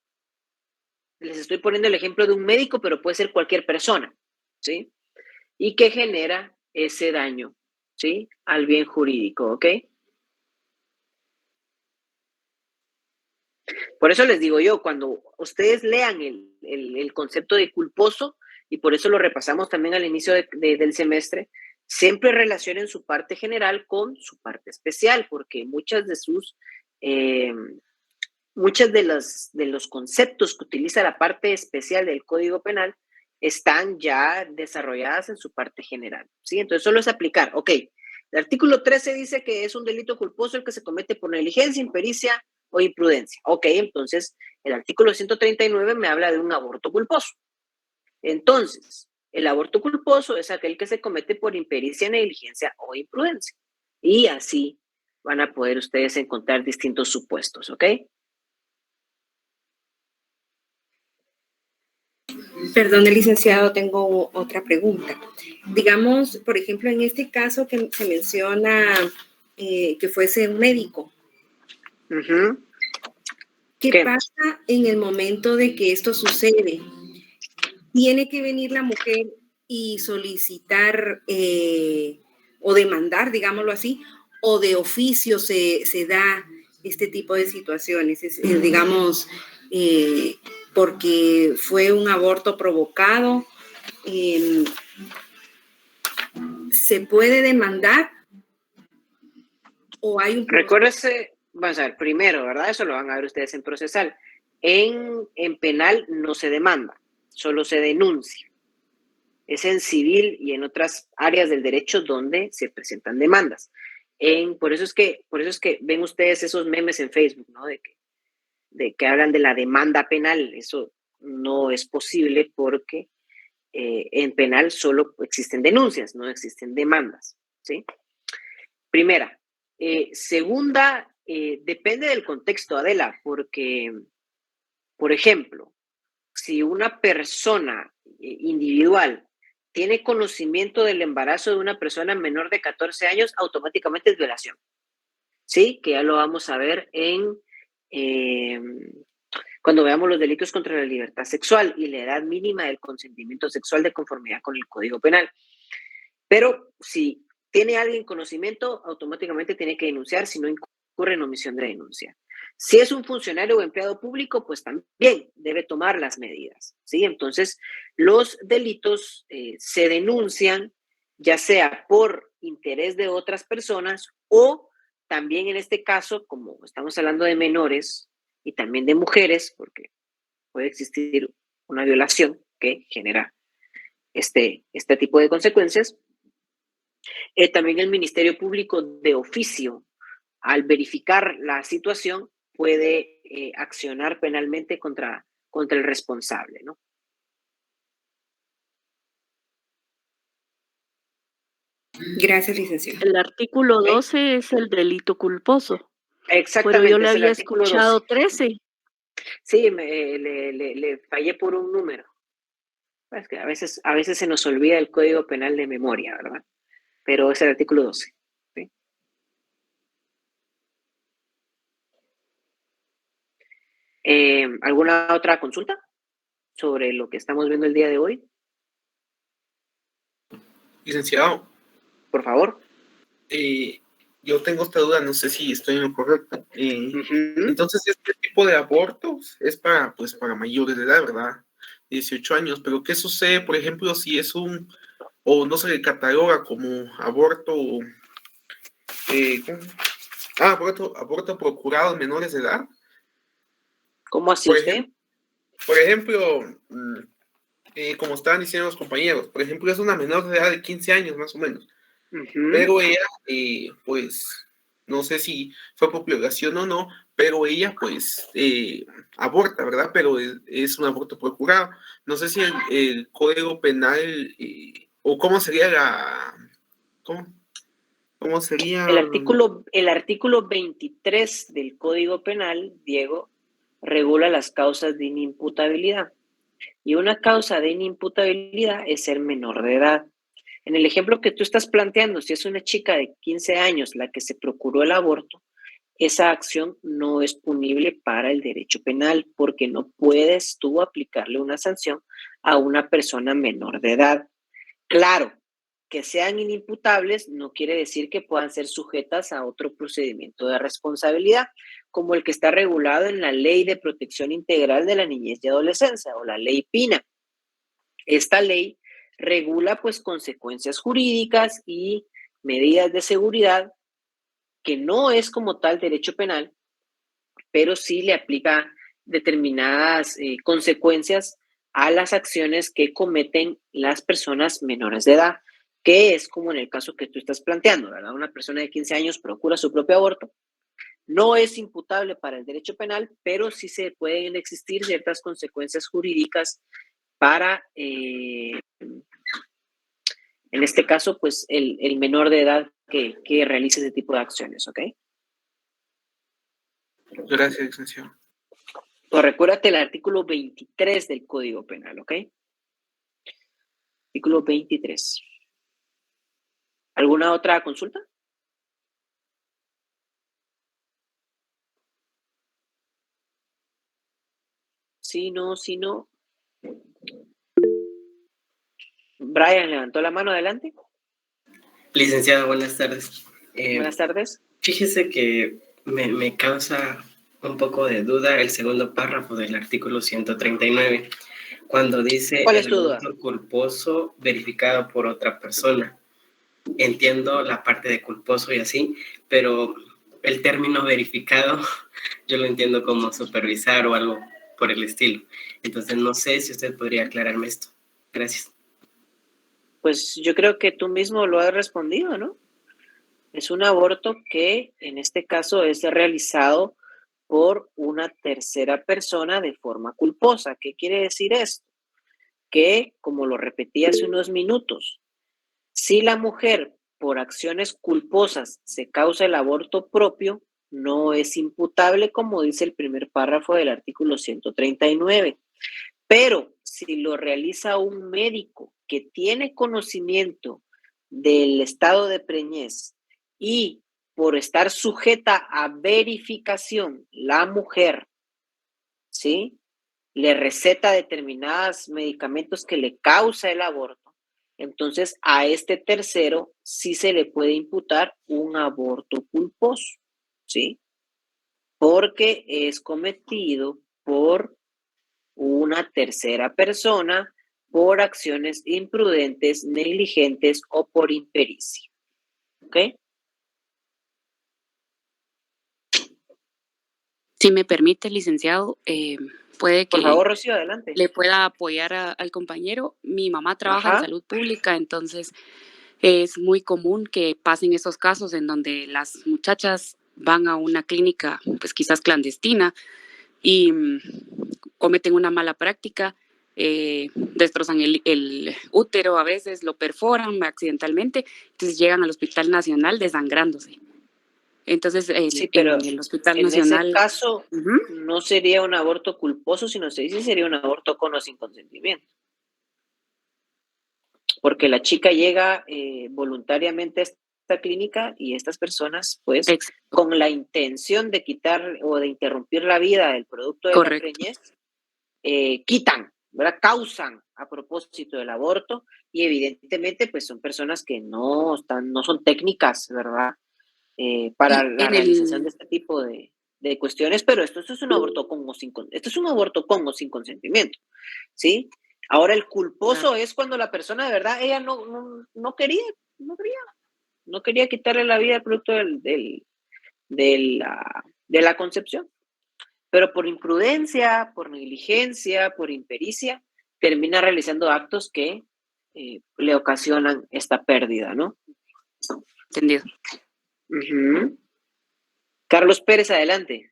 Les estoy poniendo el ejemplo de un médico, pero puede ser cualquier persona, ¿sí? Y que genera ese daño, ¿sí? Al bien jurídico, ¿ok? Por eso les digo yo, cuando ustedes lean el concepto de culposo, y por eso lo repasamos también al inicio del semestre, siempre relacionen su parte general con su parte especial, porque muchos de los conceptos que utiliza la parte especial del Código Penal están ya desarrolladas en su parte general, ¿sí? Entonces solo es aplicar, ok, el artículo 13 dice que es un delito culposo el que se comete por negligencia, impericia o imprudencia. Ok, entonces el artículo 139 me habla de un aborto culposo. Entonces, el aborto culposo es aquel que se comete por impericia, negligencia o imprudencia. Y así van a poder ustedes encontrar distintos supuestos, ¿ok? Perdón, licenciado, tengo otra pregunta. Digamos, por ejemplo, en este caso que se menciona que fuese un médico. Uh-huh. ¿Qué pasa en el momento de que esto sucede? ¿Tiene que venir la mujer y solicitar o demandar, digámoslo así, o de oficio se da este tipo de situaciones? Digamos, porque fue un aborto provocado, ¿se puede demandar? ¿O hay un proceso? Recuérdese, vamos a ver, primero, ¿verdad? Eso lo van a ver ustedes en procesal. En penal no se demanda, solo se denuncia. Es en civil y en otras áreas del derecho donde se presentan demandas. Por eso es que ven ustedes esos memes en Facebook, ¿no? De que hablan de la demanda penal. Eso no es posible porque en penal solo existen denuncias, no existen demandas, ¿sí? Primera. Segunda, depende del contexto, Adela, porque, por ejemplo, si una persona individual tiene conocimiento del embarazo de una persona menor de 14 años, automáticamente es violación. ¿Sí? Que ya lo vamos a ver cuando veamos los delitos contra la libertad sexual y la edad mínima del consentimiento sexual de conformidad con el Código Penal. Pero si tiene alguien conocimiento, automáticamente tiene que denunciar si no incurre en omisión de denuncia. Si es un funcionario o empleado público, pues también debe tomar las medidas, ¿sí? Entonces, los delitos se denuncian ya sea por interés de otras personas o también en este caso, como estamos hablando de menores y también de mujeres, porque puede existir una violación que genera este tipo de consecuencias, también el Ministerio Público de oficio, al verificar la situación, puede accionar penalmente contra el responsable, ¿no? Gracias, licenciado. El artículo 12 es el delito culposo. Exactamente. Pero yo le había escuchado 13. Sí, le fallé por un número. Es que a veces se nos olvida el Código Penal de memoria, ¿verdad? Pero es el artículo 12. ¿Sí? ¿Alguna otra consulta sobre lo que estamos viendo el día de hoy? Licenciado, Por favor. yo tengo esta duda, no sé si estoy en lo correcto. Ujú. Entonces, este tipo de abortos es para mayores de edad, ¿verdad? 18 años, pero ¿qué sucede, por ejemplo, si es o no se le cataloga como aborto, aborto procurado en menores de edad? ¿Cómo así Por usted? Por ejemplo, como estaban diciendo los compañeros, por ejemplo, es una menor de edad de 15 años más o menos, pero ella, pues, no sé si fue por violación o no, pero ella, pues, aborta, ¿verdad? Pero es un aborto procurado. No sé si el Código Penal, o cómo sería ¿cómo sería? El artículo 23 del Código Penal, Diego, regula las causas de inimputabilidad. Y una causa de inimputabilidad es ser menor de edad. En el ejemplo que tú estás planteando, si es una chica de 15 años la que se procuró el aborto, esa acción no es punible para el derecho penal porque no puedes tú aplicarle una sanción a una persona menor de edad. Claro, que sean inimputables no quiere decir que puedan ser sujetas a otro procedimiento de responsabilidad, como el que está regulado en la Ley de Protección Integral de la Niñez y Adolescencia, o la Ley PINA. Esta ley regula pues consecuencias jurídicas y medidas de seguridad que no es como tal derecho penal, pero sí le aplica determinadas consecuencias a las acciones que cometen las personas menores de edad, que es como en el caso que tú estás planteando, ¿verdad? Una persona de 15 años procura su propio aborto. No es imputable para el derecho penal, pero sí se pueden existir ciertas consecuencias jurídicas para, en este caso, pues el menor de edad que realice ese tipo de acciones, ¿ok? Gracias, licenciado. Pues recuérdate el artículo 23 del Código Penal, ¿ok? Artículo 23. ¿Alguna otra consulta? Sí, no. Brian levantó la mano, adelante. Licenciada, buenas tardes. Buenas tardes. Fíjese que me causa un poco de duda el segundo párrafo del artículo 139, cuando dice ¿Cuál es tu duda? aborto culposo verificado por otra persona. Entiendo la parte de culposo y así, pero el término verificado yo lo entiendo como supervisar o algo por el estilo. Entonces no sé si usted podría aclararme esto. Gracias. Pues yo creo que tú mismo lo has respondido, ¿no? Es un aborto que en este caso es realizado por una tercera persona de forma culposa. ¿Qué quiere decir esto? Que, como lo repetí hace unos minutos, si la mujer por acciones culposas se causa el aborto propio, no es imputable, como dice el primer párrafo del artículo 139. Pero si lo realiza un médico que tiene conocimiento del estado de preñez y por estar sujeta a verificación, la mujer, ¿sí?, le receta determinados medicamentos que le causa el aborto, entonces a este tercero sí se le puede imputar un aborto culposo, ¿sí? Porque es cometido por una tercera persona por acciones imprudentes, negligentes o por impericia. ¿Ok? Si me permite, licenciado, puede que Por favor, Rocío, adelante. le pueda apoyar al compañero. Mi mamá trabaja en salud pública, entonces es muy común que pasen esos casos en donde las muchachas van a una clínica, pues quizás clandestina, y cometen una mala práctica, destrozan el útero, a veces lo perforan accidentalmente, entonces llegan al Hospital Nacional desangrándose. Entonces, sí, pero en el Hospital en Nacional... ese caso no sería un aborto culposo, sino sería un aborto con o sin consentimiento. Porque la chica llega voluntariamente a esta clínica y estas personas, pues, con la intención de quitar o de interrumpir la vida del producto de la preñez, quitan ¿verdad? Causan a propósito del aborto y evidentemente pues son personas que no son técnicas, ¿verdad? Para la realización de este tipo de cuestiones, pero esto es un aborto con o sin consentimiento, ¿sí? Ahora el culposo es cuando la persona de verdad, ella no quería quitarle la vida al producto de la concepción, pero por imprudencia, por negligencia, por impericia, termina realizando actos que le ocasionan esta pérdida, ¿no? Entendido. Carlos Pérez, adelante.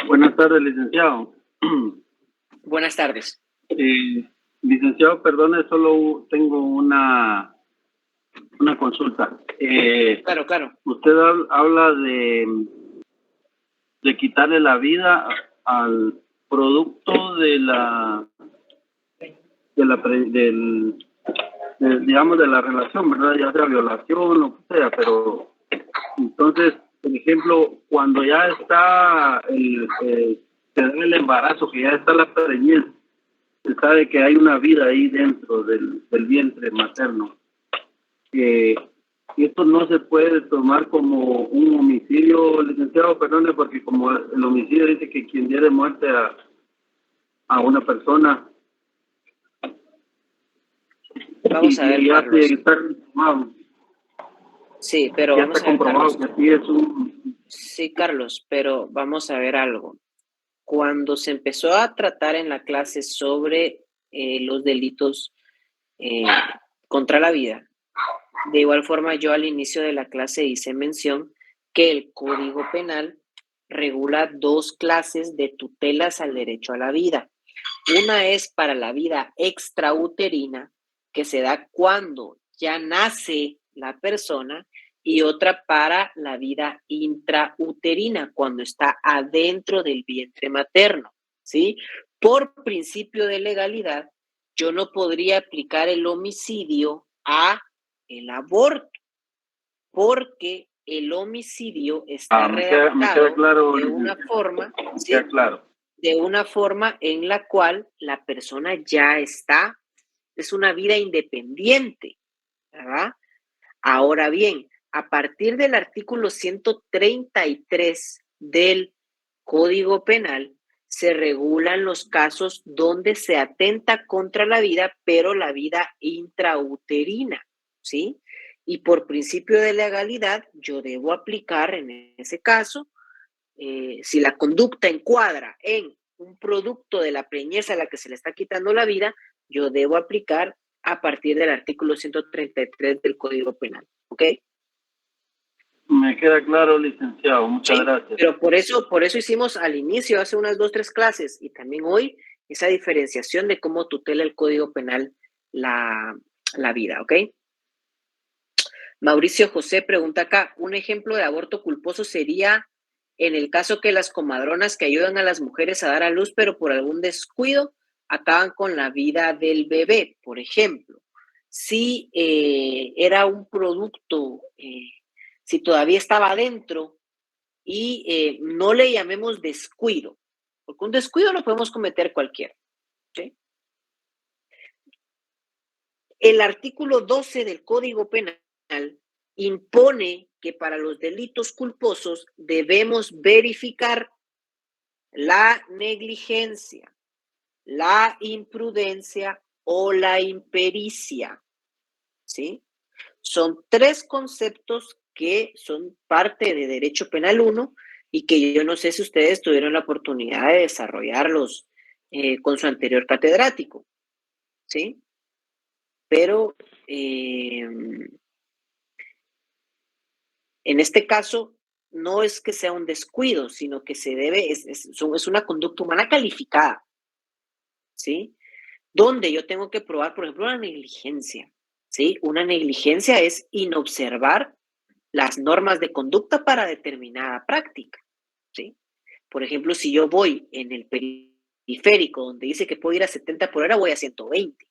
Buenas tardes, licenciado. Buenas tardes. Licenciado, perdone, solo tengo una consulta. Claro. Usted habla de quitarle la vida al producto digamos, de la relación, ¿verdad? Ya sea violación o lo que sea, pero entonces, por ejemplo, cuando ya está se da el embarazo, que ya está la preñez, se sabe que hay una vida ahí dentro del vientre materno. Esto no se puede tomar como un homicidio, licenciado, perdone, porque como el homicidio dice que quien diere muerte a una persona. Vamos a ver, Carlos. Sí, pero ya vamos está a ver, comprobado Carlos. Que sí es un... Sí, Carlos, pero vamos a ver algo. Cuando se empezó a tratar en la clase sobre los delitos contra la vida, de igual forma yo al inicio de la clase hice mención que el Código Penal regula 2 clases de tutelas al derecho a la vida. Una es para la vida extrauterina, que se da cuando ya nace la persona, y otra para la vida intrauterina, cuando está adentro del vientre materno, ¿sí? Por principio de legalidad, yo no podría aplicar el homicidio a el aborto, porque el homicidio está redactado claro, de una forma, ¿sí? Claro. De una forma en la cual la persona ya está, es una vida independiente, ¿verdad? Ahora bien, a partir del artículo 133 del Código Penal, se regulan los casos donde se atenta contra la vida, pero la vida intrauterina, ¿sí? Y por principio de legalidad, yo debo aplicar en ese caso, si la conducta encuadra en un producto de la preñez a la que se le está quitando la vida, yo debo aplicar a partir del artículo 133 del Código Penal, ¿ok? Me queda claro, licenciado. Muchas gracias. Pero por eso hicimos al inicio, hace unas 2-3 clases, y también hoy, esa diferenciación de cómo tutela el Código Penal la vida, ¿ok? Mauricio José pregunta acá, un ejemplo de aborto culposo sería en el caso que las comadronas que ayudan a las mujeres a dar a luz, pero por algún descuido, acaban con la vida del bebé, por ejemplo. Si era un producto, si todavía estaba adentro y no le llamemos descuido, porque un descuido lo podemos cometer cualquiera, ¿sí? El artículo 12 del Código Penal impone que para los delitos culposos debemos verificar la negligencia, la imprudencia o la impericia, ¿sí? Son 3 conceptos que son parte de Derecho Penal 1 y que yo no sé si ustedes tuvieron la oportunidad de desarrollarlos con su anterior catedrático, ¿sí? Pero en este caso no es que sea un descuido, sino que se debe, es una conducta humana calificada, ¿sí? Donde yo tengo que probar, por ejemplo, una negligencia, ¿sí? Una negligencia es inobservar las normas de conducta para determinada práctica, ¿sí? Por ejemplo, si yo voy en el periférico donde dice que puedo ir a 70 por hora, voy a 120.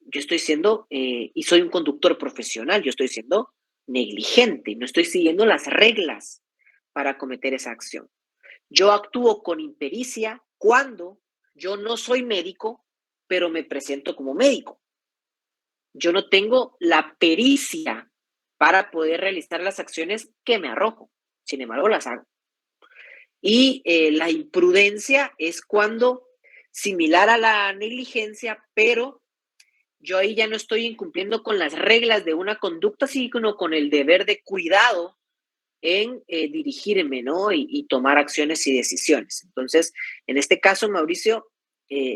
Yo estoy siendo, y soy un conductor profesional, yo estoy siendo negligente, no estoy siguiendo las reglas para cometer esa acción. Yo actúo con impericia cuando yo no soy médico, pero me presento como médico. Yo no tengo la pericia para poder realizar las acciones que me arrojo. Sin embargo, las hago. Y la imprudencia es cuando, similar a la negligencia, pero yo ahí ya no estoy incumpliendo con las reglas de una conducta, sino con el deber de cuidado en dirigirme, ¿no? Y tomar acciones y decisiones. Entonces, en este caso, Mauricio,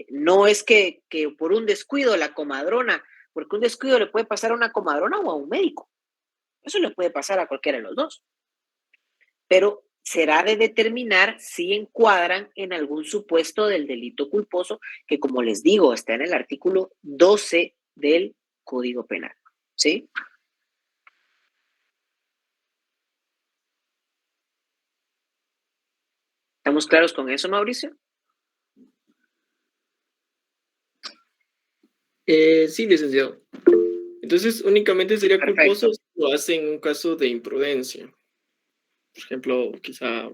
no es que por un descuido la comadrona, porque un descuido le puede pasar a una comadrona o a un médico. Eso le puede pasar a cualquiera de los dos. Pero será de determinar si encuadran en algún supuesto del delito culposo, que como les digo, está en el artículo 12 del Código Penal. ¿Sí? ¿Estamos claros con eso, Mauricio? Sí, licenciado. Entonces, únicamente sería culposo si lo hace en un caso de imprudencia. Por ejemplo, quizá...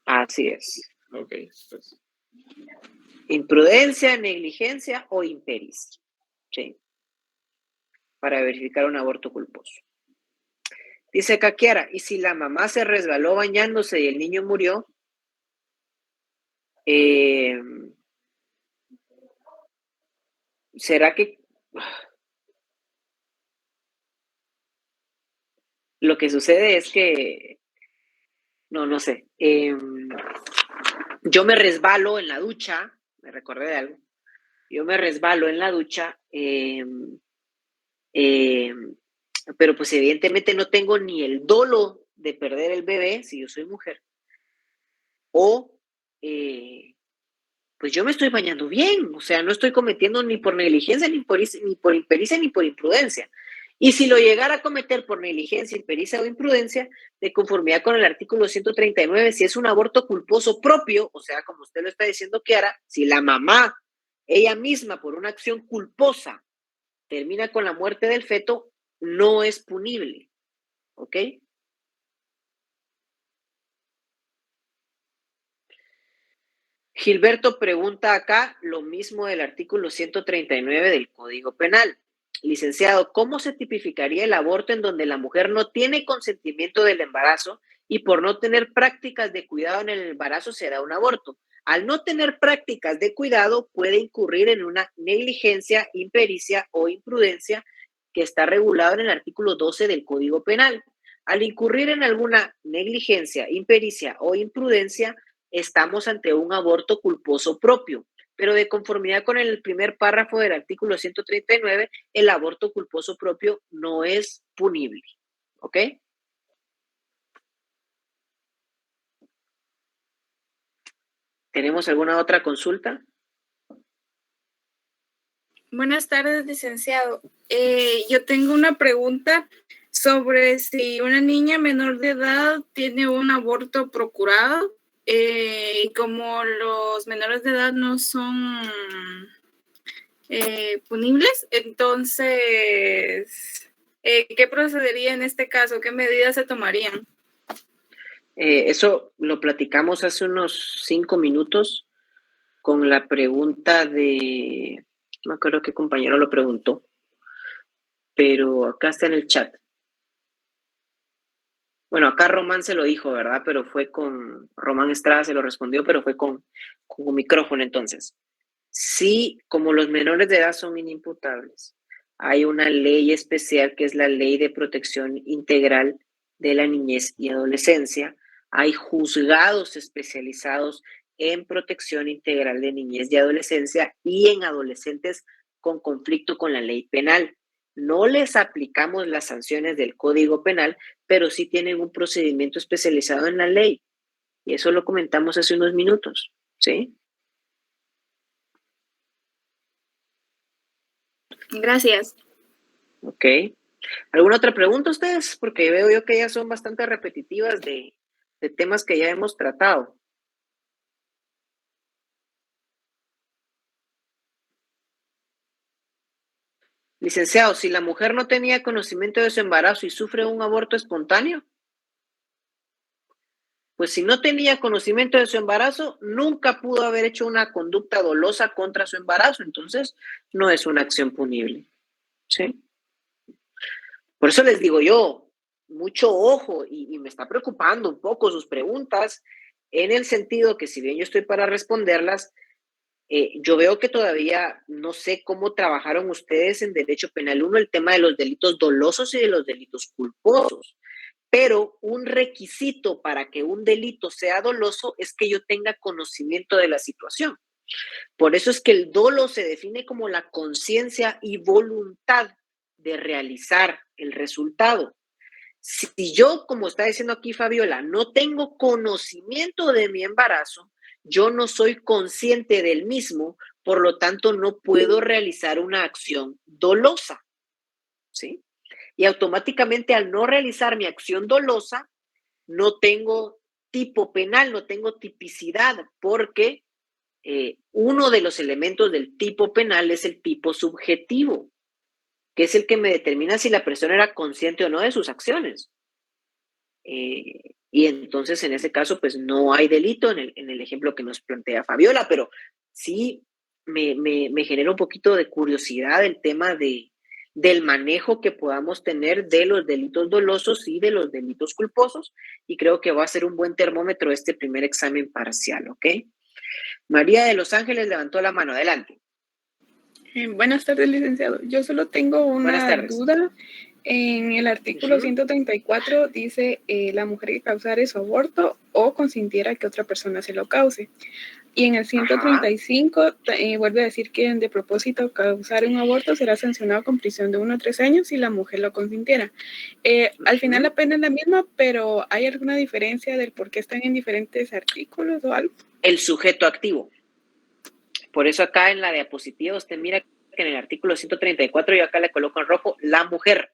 Así es. Ok. Pues. Imprudencia, negligencia o impericia. Sí. Para verificar un aborto culposo. Dice Caquiara, ¿y si la mamá se resbaló bañándose y el niño murió? ¿Será que lo que sucede es que no sé, yo me resbalo en la ducha, me recordé de algo, yo me resbalo en la ducha, pero pues evidentemente no tengo ni el dolo de perder el bebé si yo soy mujer, o pues yo me estoy bañando bien, o sea, no estoy cometiendo ni por negligencia, ni por impericia, ni por imprudencia. Y si lo llegara a cometer por negligencia, impericia o imprudencia, de conformidad con el artículo 139, si es un aborto culposo propio, o sea, como usted lo está diciendo, Kiara, si la mamá, ella misma, por una acción culposa, termina con la muerte del feto, no es punible, ¿ok? Gilberto pregunta acá lo mismo del artículo 139 del Código Penal. Licenciado, ¿cómo se tipificaría el aborto en donde la mujer no tiene consentimiento del embarazo y por no tener prácticas de cuidado en el embarazo se da un aborto? Al no tener prácticas de cuidado puede incurrir en una negligencia, impericia o imprudencia que está regulado en el artículo 12 del Código Penal. Al incurrir en alguna negligencia, impericia o imprudencia, estamos ante un aborto culposo propio, pero de conformidad con el primer párrafo del artículo 139, el aborto culposo propio no es punible. ¿Ok? ¿Tenemos alguna otra consulta? Buenas tardes, licenciado. Yo tengo una pregunta sobre si una niña menor de edad tiene un aborto procurado. Y como los menores de edad no son punibles, entonces, ¿qué procedería en este caso? ¿Qué medidas se tomarían? Eso lo platicamos hace unos 5 minutos con la pregunta de, no creo qué compañero lo preguntó, pero acá está en el chat. Bueno, acá Román se lo dijo, ¿verdad? Pero fue con, Román Estrada se lo respondió, pero fue con un micrófono entonces. Sí, como los menores de edad son inimputables, hay una ley especial que es la Ley de Protección Integral de la Niñez y Adolescencia. Hay juzgados especializados en protección integral de niñez y adolescencia y en adolescentes con conflicto con la ley penal. No les aplicamos las sanciones del Código Penal, pero sí tienen un procedimiento especializado en la ley. Y eso lo comentamos hace unos minutos, ¿sí? Gracias. Ok. ¿Alguna otra pregunta ustedes? Porque veo yo que ya son bastante repetitivas de temas que ya hemos tratado. Licenciado, si la mujer no tenía conocimiento de su embarazo y sufre un aborto espontáneo. pues si no tenía conocimiento de su embarazo, nunca pudo haber hecho una conducta dolosa contra su embarazo, entonces no es una acción punible, ¿sí? Por eso les digo yo, mucho ojo, y me está preocupando un poco sus preguntas, en el sentido que si bien yo estoy para responderlas, yo veo que todavía no sé cómo trabajaron ustedes en Derecho Penal 1 el tema de los delitos dolosos y de los delitos culposos. Pero un requisito para que un delito sea doloso es que yo tenga conocimiento de la situación. Por eso es que el dolo se define como la conciencia y voluntad de realizar el resultado. Si yo, como está diciendo aquí Fabiola, no tengo conocimiento de mi embarazo, yo no soy consciente del mismo, por lo tanto no puedo realizar una acción dolosa, ¿sí? Y automáticamente al no realizar mi acción dolosa, no tengo tipo penal, no tengo tipicidad, porque uno de los elementos del tipo penal es el tipo subjetivo, que es el que me determina si la persona era consciente o no de sus acciones. Y entonces en ese caso pues no hay delito en el ejemplo que nos plantea Fabiola, pero sí me genera un poquito de curiosidad el tema del manejo que podamos tener de los delitos dolosos y de los delitos culposos, y creo que va a ser un buen termómetro este primer examen parcial, ¿ok? María de Los Ángeles levantó la mano, adelante. Buenas tardes, licenciado. Yo solo tengo una duda. En el artículo 134 dice la mujer que causare su aborto o consintiera que otra persona se lo cause. Y en el 135 vuelve a decir que de propósito causar un aborto será sancionado con prisión de 1 a 3 años si la mujer lo consintiera. Al final la pena es la misma, pero ¿hay alguna diferencia del por qué están en diferentes artículos o algo? El sujeto activo. Por eso acá en la diapositiva usted mira que en el artículo 134 yo acá le coloco en rojo la mujer,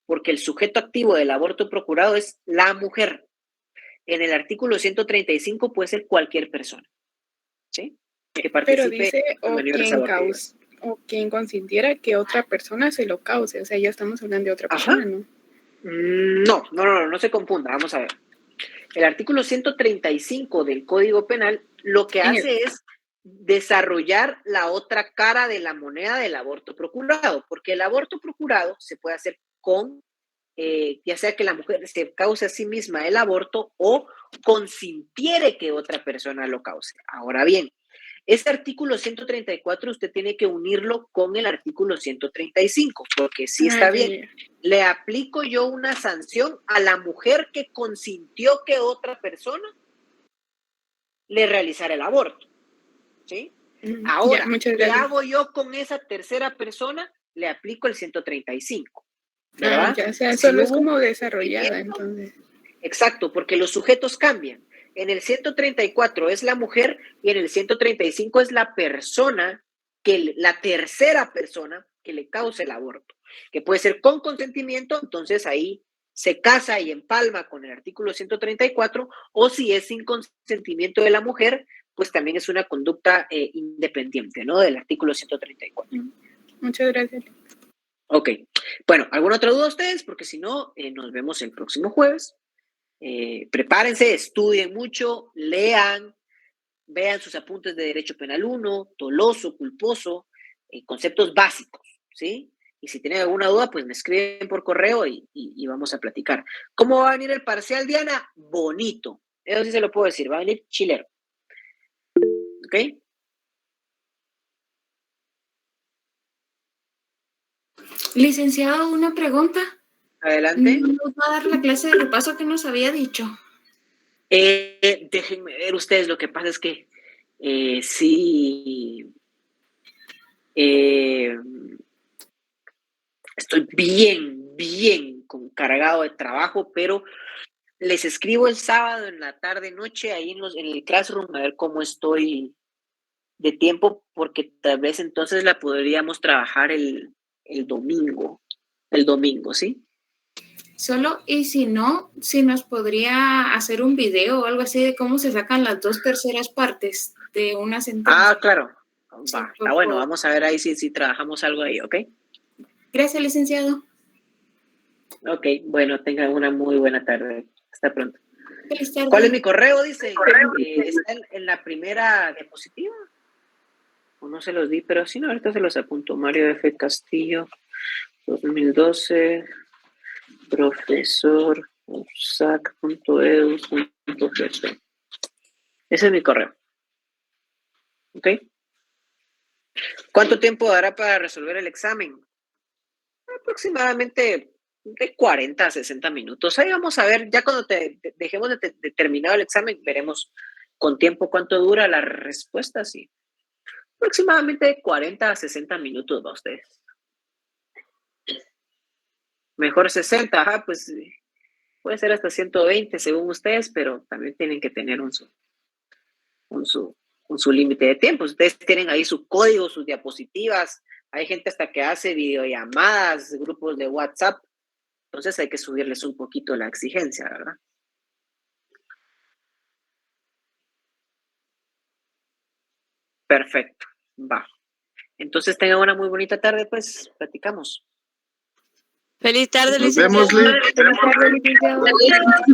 porque el sujeto activo del aborto procurado es la mujer. En el artículo 135 puede ser cualquier persona, ¿sí? Que participe. Pero dice o quien consintiera que otra persona se lo cause, o sea, ya estamos hablando de otra persona, ¿no? No se confunda, vamos a ver. El artículo 135 del Código Penal lo que hace es desarrollar la otra cara de la moneda del aborto procurado, porque el aborto procurado se puede hacer con, ya sea que la mujer se cause a sí misma el aborto o consintiere que otra persona lo cause. Ahora bien, este artículo 134 usted tiene que unirlo con el artículo 135, porque sí está bien. Le aplico yo una sanción a la mujer que consintió que otra persona le realizara el aborto, ¿sí? Ahora, ¿qué hago yo con esa tercera persona? Le aplico el 135, ¿verdad? O sea, solo es como desarrollada, entonces. Exacto, porque los sujetos cambian. En el 134 es la mujer y en el 135 es la persona, la tercera persona que le causa el aborto, que puede ser con consentimiento, entonces ahí se casa y empalma con el artículo 134, o si es sin consentimiento de la mujer, pues también es una conducta independiente, ¿no? Del artículo 134. Muchas gracias. Ok. Bueno, ¿alguna otra duda ustedes? Porque si no, nos vemos el próximo jueves. Prepárense, estudien mucho, lean, vean sus apuntes de Derecho Penal 1, doloso, culposo, conceptos básicos, ¿sí? Y si tienen alguna duda, pues me escriben por correo y vamos a platicar. ¿Cómo va a venir el parcial, Diana? Bonito. Eso sí se lo puedo decir, va a venir chilero. ¿Ok? Licenciado, una pregunta. Adelante. ¿Nos va a dar la clase de repaso que nos había dicho? Déjenme ver ustedes, lo que pasa es que sí, estoy bien cargado de trabajo, pero les escribo el sábado en la tarde, noche, ahí en el Classroom, a ver cómo estoy de tiempo, porque tal vez entonces la podríamos trabajar el domingo, ¿sí? Solo, y si no, si nos podría hacer un video o algo así de cómo se sacan las 2 terceras partes de una sentencia. Ah, claro. Va, está bueno, vamos a ver ahí si trabajamos algo ahí, ¿ok? Gracias, licenciado. Ok, bueno, tengan una muy buena tarde. Hasta pronto. ¿Cuál es mi correo? Dice, está en la primera diapositiva. O no se los di, pero sí, no, ahorita se los apunto. Mario F. Castillo, 2012, profesor, usac.edu.gt. Ese es mi correo. ¿Ok? ¿Cuánto tiempo dará para resolver el examen? Aproximadamente de 40 a 60 minutos. Ahí vamos a ver, ya cuando dejemos de terminado el examen, veremos con tiempo cuánto dura la respuesta, sí. Aproximadamente de 40 a 60 minutos va ustedes. Mejor 60, ajá, pues puede ser hasta 120 según ustedes, pero también tienen que tener un su límite de tiempo. Ustedes tienen ahí su código, sus diapositivas. Hay gente hasta que hace videollamadas, grupos de WhatsApp. Entonces hay que subirles un poquito la exigencia, ¿verdad? Perfecto, va. Entonces tengan una muy bonita tarde, pues platicamos. Feliz tarde, Nos vemos, Liz. Feliz tarde, licenciado.